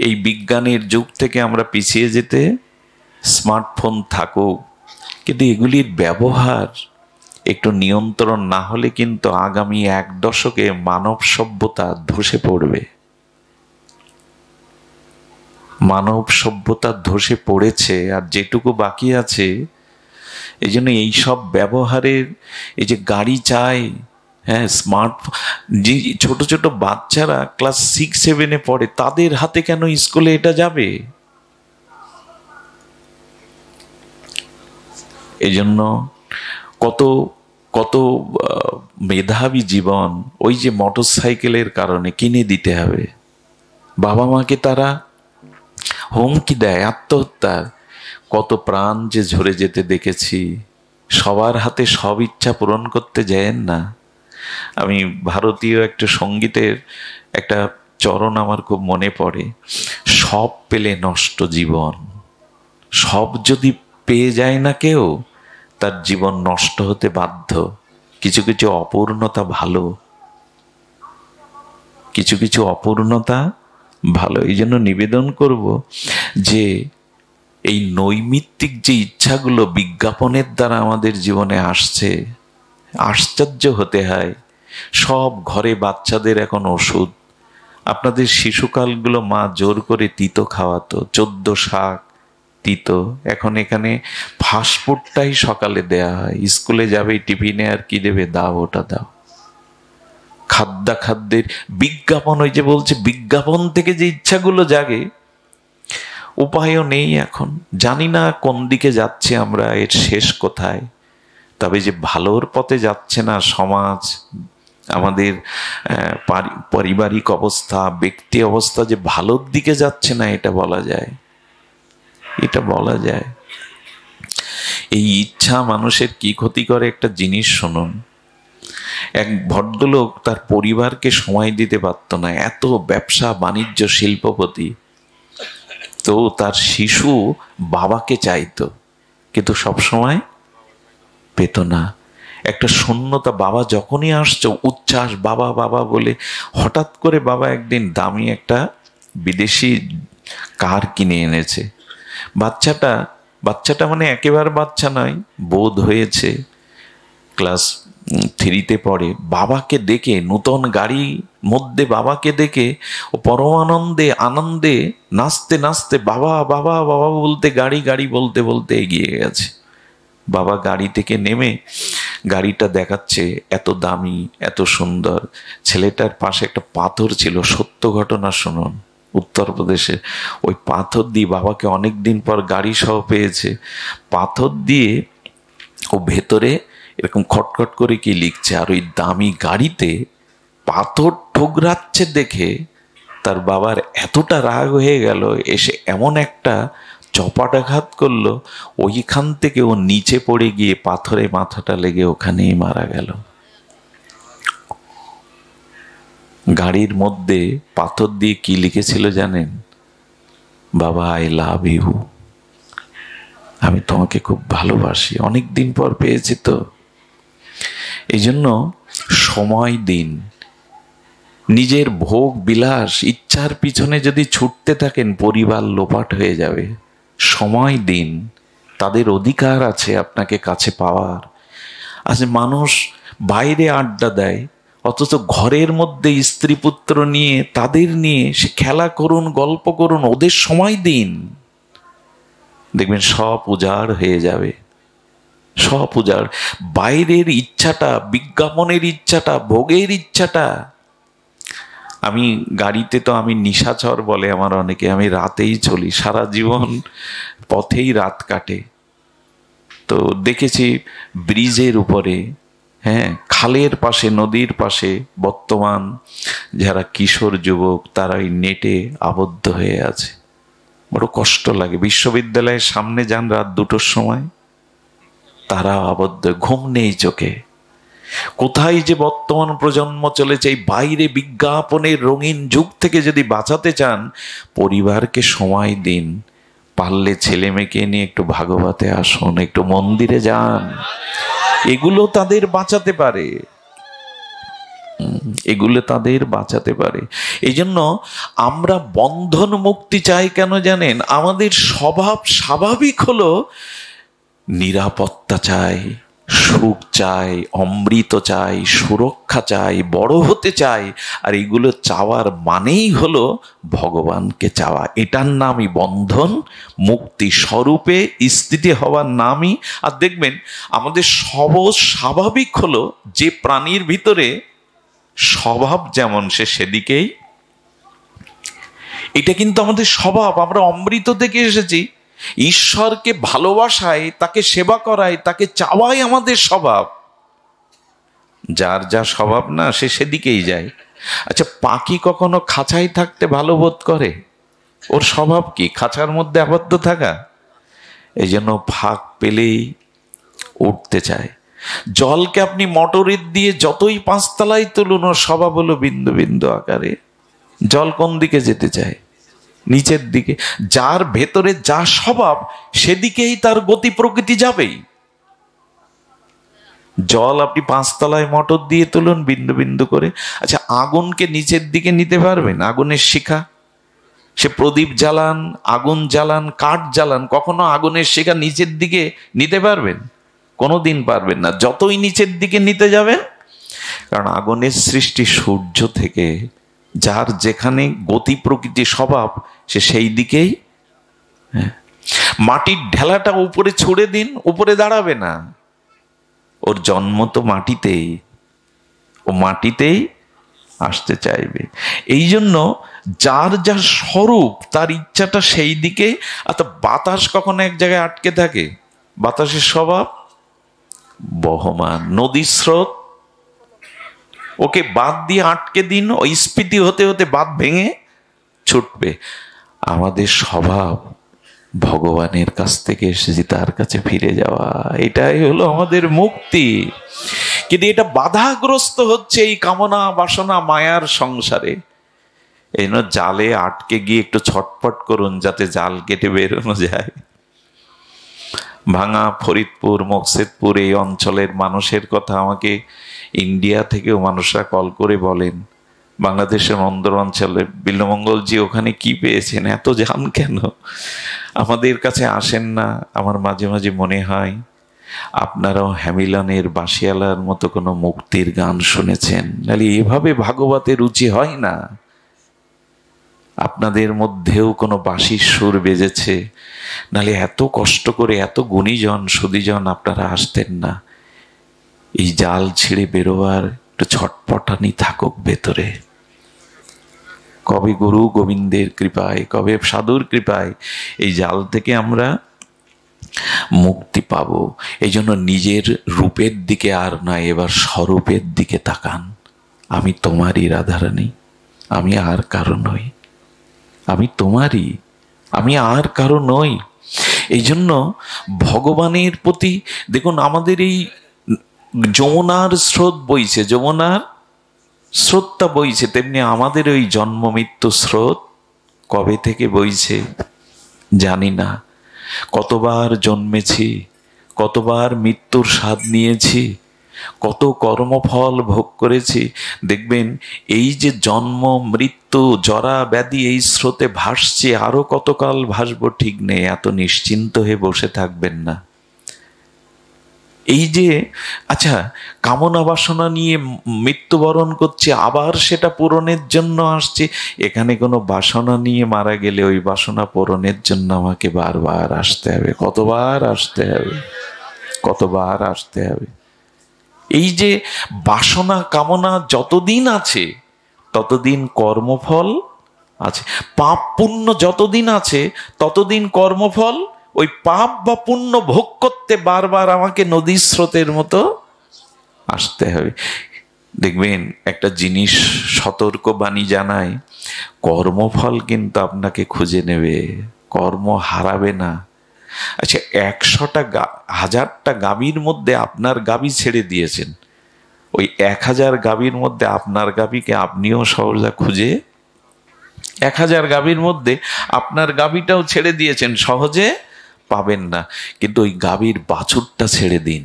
এই বিজ্ঞানের যুগ থেকে আমরা পিছিয়ে যেতে, স্মার্টফোন থাকুক, কিন্তু এগুলির ব্যবহার একটু নিয়ন্ত্রণ না হলে কিন্তু আগামী 1 দশকে মানব সভ্যতা ধসে পড়বে। মানব সভ্যতা ধসে পড়েছে, আর যেটুকু বাকি আছে। এই জন্য এইসব ব্যবহারের, এই যে গাড়ি চাই, হ্যাঁ, স্মার্টফোন, যে ছোট ছোট বাচ্চারা ক্লাস 6-7-এ পড়ে, তাদের হাতে কেন স্কুলে এটা যাবে? এই জন্য কত কত মেধাবী জীবন ওই যে মোটরসাইকেলের কারণে কিনে দিতে হবে। বাবা মাকে তারা হুমকি দেয় আত্মহত্যার। কত প্রাণ যে ঝরে যেতে দেখেছি। সবার হাতে সব ইচ্ছা পূরণ করতে যায়েন না। আমি ভারতীয় একটা সঙ্গীতের একটা চরণ আমার খুব মনে পড়ে, সব পেলে নষ্ট জীবন। সব যদি পেয়ে যায় না কেউ, তার জীবন নষ্ট হতে বাধ্য। কিছু কিছু অপূর্ণতা ভালো, কিছু কিছু অপূর্ণতা ভালো। এই জন্য নিবেদন করব যে এই নৈমিত্তিক যে ইচ্ছাগুলো বিজ্ঞাপনের দ্বারা আমাদের জীবনে আসছে, আশ্চর্য হতে হয়। সব ঘরে বাচ্চাদের এখন ওষুধ। আপনাদের শিশুকালগুলো মা জোর করে তিতো খাওয়াতো, 14 শাক, তিতো। এখন এখানে ফাস্টফুডটাই সকালে দেয়া হয়। স্কুলে যাবে, টিফিনে আর কি দেবে? দাও, ওটা দাও। খাদ্যের বিজ্ঞাপন, ওই যে বলছে বিজ্ঞাপন থেকে যে ইচ্ছাগুলো জাগে, উপায়ও নেই এখন। জানি না কোন দিকে যাচ্ছে আমরা, এর শেষ কোথায়। তবে যে ভালোর পথে যাচ্ছে না সমাজ, আমাদের পারিবারিক অবস্থা, ব্যক্তি অবস্থা যে ভালোর দিকে যাচ্ছে না, এটা বলা যায়, এটা বলা যায়। এই ইচ্ছা মানুষের কি ক্ষতি করে একটা জিনিস শুনুন। এক ভদ্রলোক তার পরিবারকে সময় দিতে পারত না, এত ব্যবসা বাণিজ্য শিল্পপতি। তো তার শিশু বাবাকে চাইতো, কিন্তু সবসময় পেত না। একটা শূন্যতা, বাবা যখনই আসছো উচ্ছ্বাস, বাবা বাবা বলে। হঠাৎ করে বাবা একদিন দামি একটা বিদেশি কার কিনে এনেছে। বাচ্চাটা মানে একেবারে বাচ্চা নয়, বোধ হয়েছে, ক্লাস 3-তে পড়ে। বাবাকে দেখে, নূতন গাড়ির মধ্যে বাবাকে দেখে ও পরমানন্দে আনন্দে নাচতে নাচতে বাবা বাবা বাবা বলতে, গাড়ি গাড়ি বলতে বলতে এগিয়ে গেছে। বাবা গাড়ি থেকে নেমে গাড়িটা দেখাচ্ছে, এত দামি, এত সুন্দর। ছেলেটার পাশে একটা পাথর ছিল, সত্য ঘটনা শুনুন, উত্তরপ্রদেশে। ওই পাথর দিয়ে, বাবাকে অনেকদিন পর গাড়ি সহ পেয়েছে, পাথর দিয়ে ও ভেতরে এরকম খটখট করে কি লিখছে। আর ওই দামি গাড়িতে পাথর ঠুকরাচ্ছে দেখে তার বাবার এতটা রাগ হয়ে গেল, এসে এমন একটা চপাটাঘাত করলো, ওইখান থেকে ও নিচে পড়ে গিয়ে পাথরে মাথাটা লেগে ওখানেই মারা গেল। গাড়ির মধ্যে পাথর দিয়ে কি লিখেছিল জানেন? বাবা, আই লাভ ইউ, আমি তোমাকে খুব ভালোবাসি, অনেকদিন পর পেয়েছি তো। এই জন্য সময় দিন। নিজের ভোগ বিলাস ইচ্ছার পিছনে যদি ছুটতে থাকেন, পরিবার লোপাট হয়ে যাবে। সময় দিন, তাদের অধিকার আছে আপনাকে কাছে পাওয়ার। আজ মানুষ বাইরে আড্ডা দেয়, অথচ ঘরের মধ্যে স্ত্রী পুত্র নিয়ে, তাদের নিয়ে সে খেলা করুন, গল্প করুন, ওদের সময় দিন, দেখবেন সব উজাড় হয়ে যাবে, সব উজাড়। বাইরের ইচ্ছাটা, বিজ্ঞাপনের ইচ্ছাটা, ভোগের ইচ্ছাটা। আমি গাড়িতে তো, আমি নিশাচর বলে আমার অনেকে, আমি রাতেই চলি, সারা জীবন পথেই রাত কাটে। তো দেখেছি ব্রিজের উপরে, হ্যাঁ, খালের পাশে, নদীর পাশে বর্তমান যারা কিশোর যুবক, তারা ওই নেটে আবদ্ধ হয়ে আছে। বড় কষ্ট লাগে। বিশ্ববিদ্যালয়ের সামনে যান রাত 2টোর সময়, তারা আবদ্ধ, ঘুম নেই চোখে। কোথায় যে বর্তমান প্রজন্ম চলেছে! এই বাইরে বিজ্ঞাপনের রঙিন যুগ থেকে যদি বাঁচাতে চান, পরিবারকে সময় দিন। পারলে ছেলে মেয়েকে নিয়ে একটু ভাগবতে আসুন, একটু মন্দিরে যান, এগুলো তাদের বাঁচাতে পারে, এগুলো তাদের বাঁচাতে পারে। এই জন্য আমরা বন্ধন মুক্তি চাই কেন জানেন? আমাদের স্বভাব স্বাভাবিক হলো নিরাপত্তা চাই, সুখ চাই, অমৃত চাই, সুরক্ষা চাই, বড় হতে চাই। আর এগুলো চাওয়ার মানেই হলো ভগবানকে চাওয়া। এটার নামই বন্ধন মুক্তি, স্বরূপে স্থিতি হওয়ার নামই। আর দেখবেন আমাদের স্বাভাবিক হলো, যে প্রাণীর ভিতরে স্বভাব যেমন সে সেদিকেই। এটা কিন্তু আমাদের স্বভাব, আমরা অমৃত থেকে এসেছি। ঈশ্বরকে ভালোবাসায়, তাকে সেবা করায়, তাকে চাওয়াই আমাদের স্বভাব। যার যা স্বভাব না, সে সেদিকেই যায়। আচ্ছা, পাখি কখনো খাঁচায় থাকতে ভালো বোধ করে? ওর স্বভাব কি? খাঁচার মধ্যে আবদ্ধ থাকা। এই জন্য ফাঁক পেলেই উঠতে চায়। জলকে আপনি মোটরের দিয়ে যতই 5 তলায় তুলুন, ওর স্বভাব হলো বিন্দু বিন্দু আকারে। জল কোন দিকে যেতে চায়? নিচের দিকে। যার ভেতরে যা স্বভাব, সেদিকেই তার গতি প্রকৃতি যাবেই। জল আপনি 5 তলায় মোটর দিয়ে তুলুন বিন্দু বিন্দু করে। আচ্ছা, আগুনকে নিচের দিকে নিতে পারবেন? আগুনের শিখা, সে প্রদীপ জ্বালান, আগুন জ্বালান, কাঠ জ্বালান, কখনো আগুনের শিখা নিচের দিকে নিতে পারবেন? কোনোদিন পারবেন না। যতই নিচের দিকে নিতে যাবেন, কারণ আগুনের সৃষ্টি সূর্য থেকে। যার যেখানে গতি প্রকৃতি স্বভাব, সে সেই দিকেই। মাটির ঢেলাটা উপরে ছুড়ে দিন, উপরে দাঁড়াবে না। ওর জন্ম তো মাটিতেই, ও মাটিতেই আসতে চাইবে। এই জন্য যার যা স্বরূপ, তার ইচ্ছাটা সেই দিকে। অর্থাৎ বাতাস কখনো এক জায়গায় আটকে থাকে? বাতাসের স্বভাব বহমান। নদীর স্রোত, ওকে বাঁধ দিয়ে আটকে দিন, ওই স্ফীতি হতে হতে বাঁধ ভেঙে ছুটবে। আমাদের স্বভাব ভগবানের কাছ থেকে এসেছি, তার কাছে ফিরে যাওয়া। এটাই হলো আমাদের মুক্তি। কিন্তু এটা বাধাগ্রস্ত হচ্ছে এই কামনা বাসনা মায়ার সংসারে। এই জন্য জালে আটকে গিয়ে একটু ছটপট করুন, যাতে জাল কেটে বেরোনো যায়। ভাঙা, ফরিদপুর, মকসেদপুর এই অঞ্চলের মানুষের কথা আমাকে ইন্ডিয়া থেকেও মানুষরা কল করে বলেন, বাংলাদেশের অন্দর অঞ্চলে, বিল্লমঙ্গলজি ওখানে কি পেয়েছেন, এত যান কেন, আমাদের কাছে আসেন না? আমার মাঝে মাঝে মনে হয় আপনারাও হ্যামিলনের বাঁশিয়ালার মতো কোনো মুক্তির গান শুনেছেন, নাহলে এভাবে ভাগবতের রুচি হয় না। আপনাদের মধ্যেও কোনো বাঁশির সুর বেজেছে, নাহলে এত কষ্ট করে এত গুণীজন সুদীজন আপনারা আসতেন না। এই জাল ছিঁড়ে বেরোবার একটু ছটপটানি থাকুক ভেতরে। কবে গুরু গোবিন্দের কৃপায়, কবে সাধুর কৃপায় এই জাল থেকে আমরা মুক্তি পাবো। এই জন্য নিজের রূপের দিকে আর নয়, এবার স্বরূপের দিকে তাকান। আমি তোমারই রাধারানী, আমি আর কারো নই, আমি তোমারই, আমি আর কারো নই। এই জন্য ভগবানের প্রতি দেখুন, আমাদের এই যমুনার স্রোত বইছে, যমুনার স্রোতটা বইছে, তেমনি আমাদের ওই জন্ম মৃত্যু স্রোত কবে থেকে বইছে জানি না। কতবার জন্মেছি, কতবার মৃত্যুর স্বাদ নিয়েছি, কত কর্মফল ভোগ করেছি। দেখবেন এই যে জন্ম মৃত্যু জরা ব্যাধি এই স্রোতে ভাসছে, আরো কতকাল ভাসবো ঠিক নেই। এত নিশ্চিন্ত হয়ে বসে থাকবেন না। এই যে আচ্ছা, কামনা বাসনা নিয়ে মৃত্যুবরণ করছে, আবার সেটা পূরণের জন্য আসছে। এখানে কোনো বাসনা নিয়ে মারা গেলে ওই বাসনা পূরণের জন্য আমাকে বারবার আসতে হবে। কতবার আসতে হবে, কতবার আসতে হবে। এই যে বাসনা কামনা যতদিন আছে ততদিন কর্মফল আছে, পাপ পুণ্য যতদিন আছে ততদিন কর্মফল। ওই পাপ বা পুণ্য ভোগ করতে বারবার আমাকে নদীর স্রোতের মতো আসতে হবে। দেখবেন একটা জিনিস সতর্ক বাণী জানায়, কর্মফল কিন্তু আপনাকে খুঁজে নেবে, কর্ম হারাবে না। আচ্ছা, 100টা 1000টা গাভীর মধ্যে আপনার গাভী ছেড়ে দিয়েছেন, ওই 1000 গাভীর মধ্যে আপনার গাভীকে আপনিও সহজা খুঁজে, 1000 গাভীর মধ্যে আপনার গাভীটাও ছেড়ে দিয়েছেন, সহজে পাবেন না। কিন্তু ওই গাভীর বাছুরটা ছেড়ে দিন,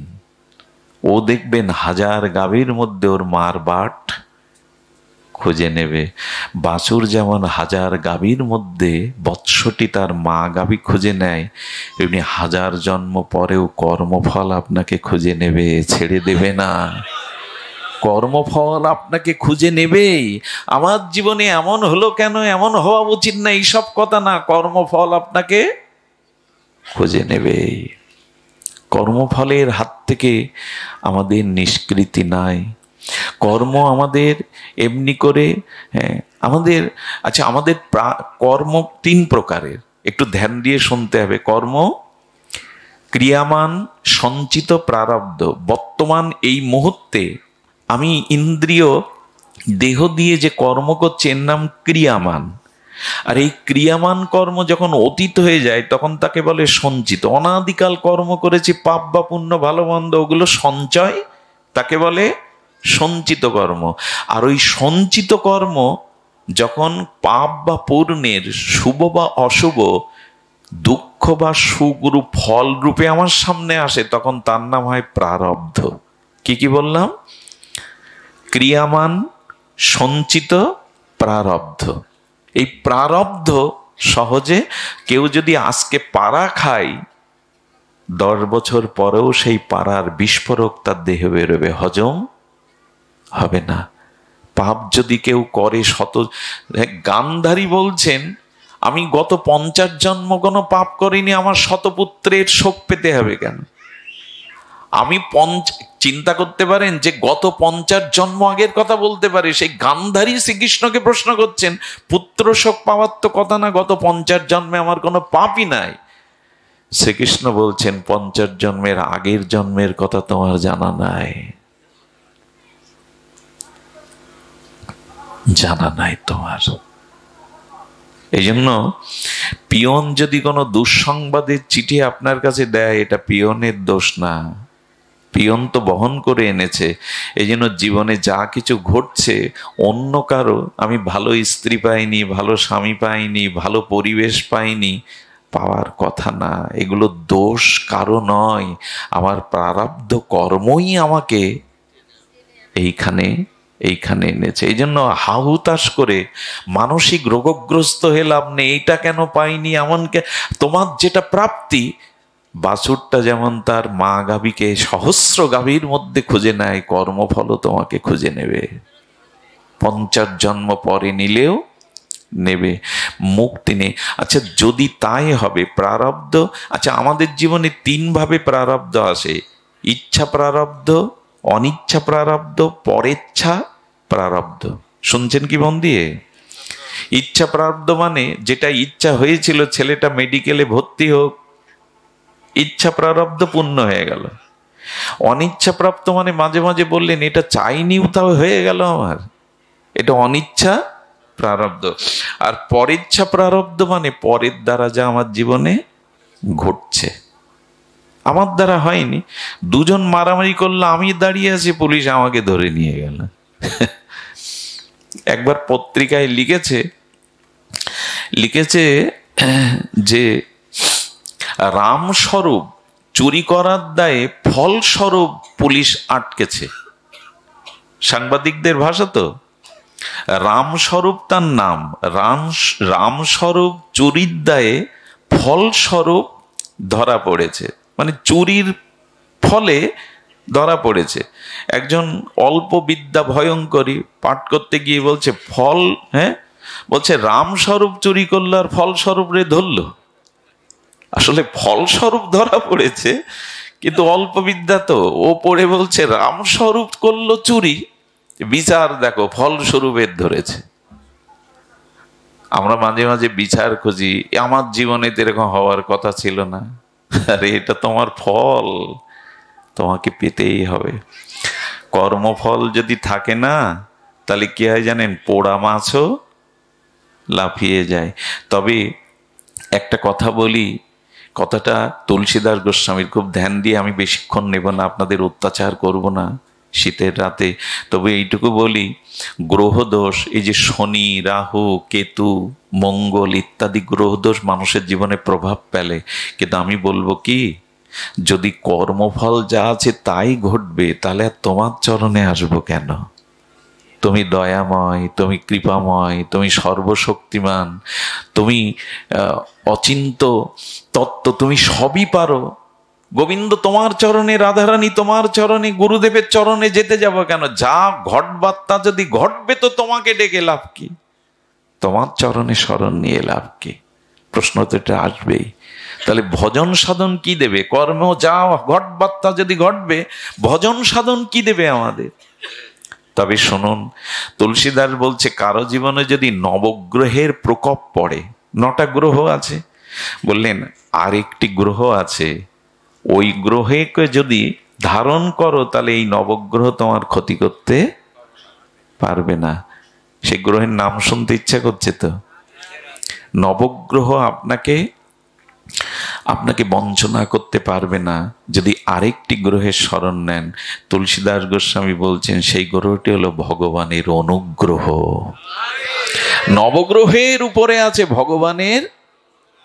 ও দেখবেন 1000 গাভীর মধ্যে ওর মার বাট খুঁজে নেবে। বাছুর যেমন 1000 গাভীর মধ্যে বৎসটি তার মা গাভী খুঁজে নেয়, এমনি 1000 জন্ম পরেও কর্মফল আপনাকে খুঁজে নেবে, ছেড়ে দেবে না। কর্মফল আপনাকে খুঁজে নেবেই। আমার জীবনে এমন হলো কেন, এমন হওয়া উচিত না, এইসব কথা না, কর্মফল আপনাকে খুঁজে নেবেই। কর্মফলের হাত থেকে আমাদের নিষ্কৃতি নাই। কর্ম আমাদের এমনি করে, হ্যাঁ আমাদের, আচ্ছা আমাদের কর্ম 3 প্রকারের, একটু ধ্যান দিয়ে শুনতে হবে। কর্ম ক্রিয়ামান, সঞ্চিত, প্রারব্ধ। বর্তমান এই মুহূর্তে আমি ইন্দ্রিয় দেহ দিয়ে যে কর্ম করছি এর নাম ক্রিয়ামান। আর এই ক্রিয়ামান কর্ম যখন অতীত হয়ে যায় তখন তাকে বলে সঞ্চিত। অনাদিকাল কর্ম করেছি, পাপ বা পুণ্য ভালো মন্দ, ওগুলো সঞ্চয়, তাকে বলে সঞ্চিত কর্ম। আর ওই সঞ্চিত কর্ম যখন পাপ বা পুণ্যের শুভ বা অশুভ, দুঃখ বা সুখরূপ ফল রূপে আমার সামনে আসে, তখন তার নাম হয় প্রারব্ধ। কি কি বললাম? ক্রিয়ামান, সঞ্চিত, প্রারব্ধ। এই প্রারব্ধ সহজে কেউ যদি আজকে পাড়া খায়, 10 বছর পরেও সেই পাড়ার বিস্ফোরক তার দেহে বেরোবে, হজম হবে না। পাপ যদি কেউ করে গান্ধারী বলছেন, আমি গত 50 জন্ম কোনো পাপ করিনি, আমার শতপুত্রের শোক পেতে হবে কেন? আমি চিন্তা করতে পারেন যে গত 50 জন্ম আগের কথা বলতে পারে। সেই গান্ধারী শ্রীকৃষ্ণকে প্রশ্ন করছেন, পুত্র শোক পাওয়ার তো কথা না, গত 50 জন্মে আমার কোনো পাপই নাই। শ্রীকৃষ্ণ বলছেন, 50 জন্মের আগের জন্মের কথা তোমার জানা নাই, জানা নাই তোমার। এই জন্য পিয়ন যদি কোনো দুঃসংবাদের চিঠি আপনার কাছে দেয়, এটা পিয়নের দোষ না, পিয়ন তো বহন করে এনেছে। এই জন্য জীবনে যা কিছু ঘটছে অন্য কারো, আমি ভালো স্ত্রী পাইনি, ভালো স্বামী পাইনি, ভালো পরিবেশ পাইনি, পাওয়ার কথা না। এগুলো দোষ কারো নয়, আমার প্রারব্ধ কর্মই আমাকে এইখানে এনেছে। এই জন্য হাহুতাশ করে মানসিক রোগগ্রস্ত হয়ে লাভ নেই, এইটা কেন পাইনি, এমনকে তোমার যেটা প্রাপ্তি। বাছুরটা যেমন তার মা গাভীকে সহস্র গাভীর মধ্যে খুঁজে নেয়, কর্মফলও তোমাকে খুঁজে নেবে, 50 জন্ম পরে নিলেও নেবে, মুক্তি নেই। আচ্ছা, যদি তাই হবে প্রারব্ধ, আচ্ছা আমাদের জীবনে 3 ভাবে প্রারব্ধ আসে: ইচ্ছা প্রারব্ধ, অনিচ্ছা প্রারব্ধ, পরেচ্ছা প্রারব্ধ। শুনছেন কি মন দিয়ে? ইচ্ছা প্রারব্ধ মানে যেটা ইচ্ছা হয়েছিল ছেলেটা মেডিকেলে ভর্তি হোক, ইচ্ছা প্রারব্ধ পূর্ণ হয়ে গেল। অনিচ্ছা প্রাপ্ত মানে মাঝে মাঝে বললেন এটা চাইনি, তাও হয়ে গেল আমার, এটা অনিচ্ছা প্রারব্ধ। আর পরেচ্ছা প্রারব্ধ মানে পরের দ্বারা যা আমার জীবনে ঘটছে, আমার দ্বারা হয়নি। 2 জন মারামারি করলো, আমি দাঁড়িয়ে আছি, পুলিশ আমাকে ধরে নিয়ে গেল। একবার পত্রিকায় লিখেছে যে রামস্বরূপ চুরি করার দায়ে ফলস্বরূপ পুলিশ আটকেছে। সাংবাদিকদের ভাষা তো, রামস্বরূপ তার নাম, রামস্বরূপ চুরির দায়ে ফলস্বরূপ ধরা পড়েছে, মানে চুরির ফলে ধরা পড়েছে। একজন অল্প বিদ্যা ভয়ঙ্করী পাঠ করতে গিয়ে বলছে ফল, বলছে রামস্বরূপ চুরি করলো আর ফলস্বরূপ রে ধরলো। আসলে ফলস্বরূপ ধরা পড়েছে, কিন্তু অল্প বিদ্যা তো, ও পড়ে বলছে রামস্বরূপ করলো চুরি, বিচার দেখো ফলস্বরূপের ধরেছে। আমরা মাঝে মাঝে বিচার খুঁজি, আমার জীবনে তো এরকম হওয়ার কথা ছিল না, আরে এটা তোমার ফল, তোমাকে পেতেই হবে। কর্মফল যদি থাকে না, তাহলে কি হয় জানেন, পোড়া মাছও লাফিয়ে যায়। তবে একটা কথা বলি, কথাটা তুলসীদাস গোস্বামীর, খুব ধ্যান দিয়ে, আমি বেশিক্ষণ নেব না, আপনাদের অত্যাচার করব না শীতের রাতে। তবে এইটুকু বলি, গ্রহদোষ, এই যে শনি, রাহু, কেতু, মঙ্গল ইত্যাদি গ্রহদোষ মানুষের জীবনে প্রভাব ফেলে। কিন্তু আমি বলবো কি, যদি কর্মফল যা আছে তাই ঘটবে, তাহলে আর তোমার চরণে আসবো কেন? তুমি দয়াময়, তুমি কৃপাময়, তুমি সর্বশক্তিমান, তুমি অচিন্ত তত্ত্ব, তুমি সবই পারো। গোবিন্দ তোমার চরণে, রাধারানী তোমার চরণে, গুরুদেবের চরণে যেতে যাব কেন? যা ঘটবার্তা যদি ঘটবে তো তোমাকে ডেকে লাভ কি? তোমার চরণে শরণ নিয়ে লাভ কি? প্রশ্ন তো এটা আসবেই। তাহলে ভজন সাধন কি দেবে? কর্ম যা ঘটবার্তা যদি ঘটবে, ভজন সাধন কি দেবে আমাদের? তবে শুনুন, তুলসীদাস বলছে কারো জীবনে যদি নবগ্রহের প্রকোপ পড়ে, 9টা গ্রহ আছে, বললেন আরেকটি গ্রহ আছে, ওই গ্রহকে যদি ধারণ করো তাহলে এই নবগ্রহ তোমার ক্ষতি করতে পারবে না। সেই গ্রহের নাম শুনতে ইচ্ছা করছে তো? নবগ্রহ আপনাকে বঞ্চনা করতে পারবে না যদি আরেকটি গ্রহের শরণ নেন। তুলসীদাস গোস্বামী বলছেন সেই গ্রহটি হলো ভগবানের অনুগ্রহ। নবগ্রহের উপরে আছে ভগবানের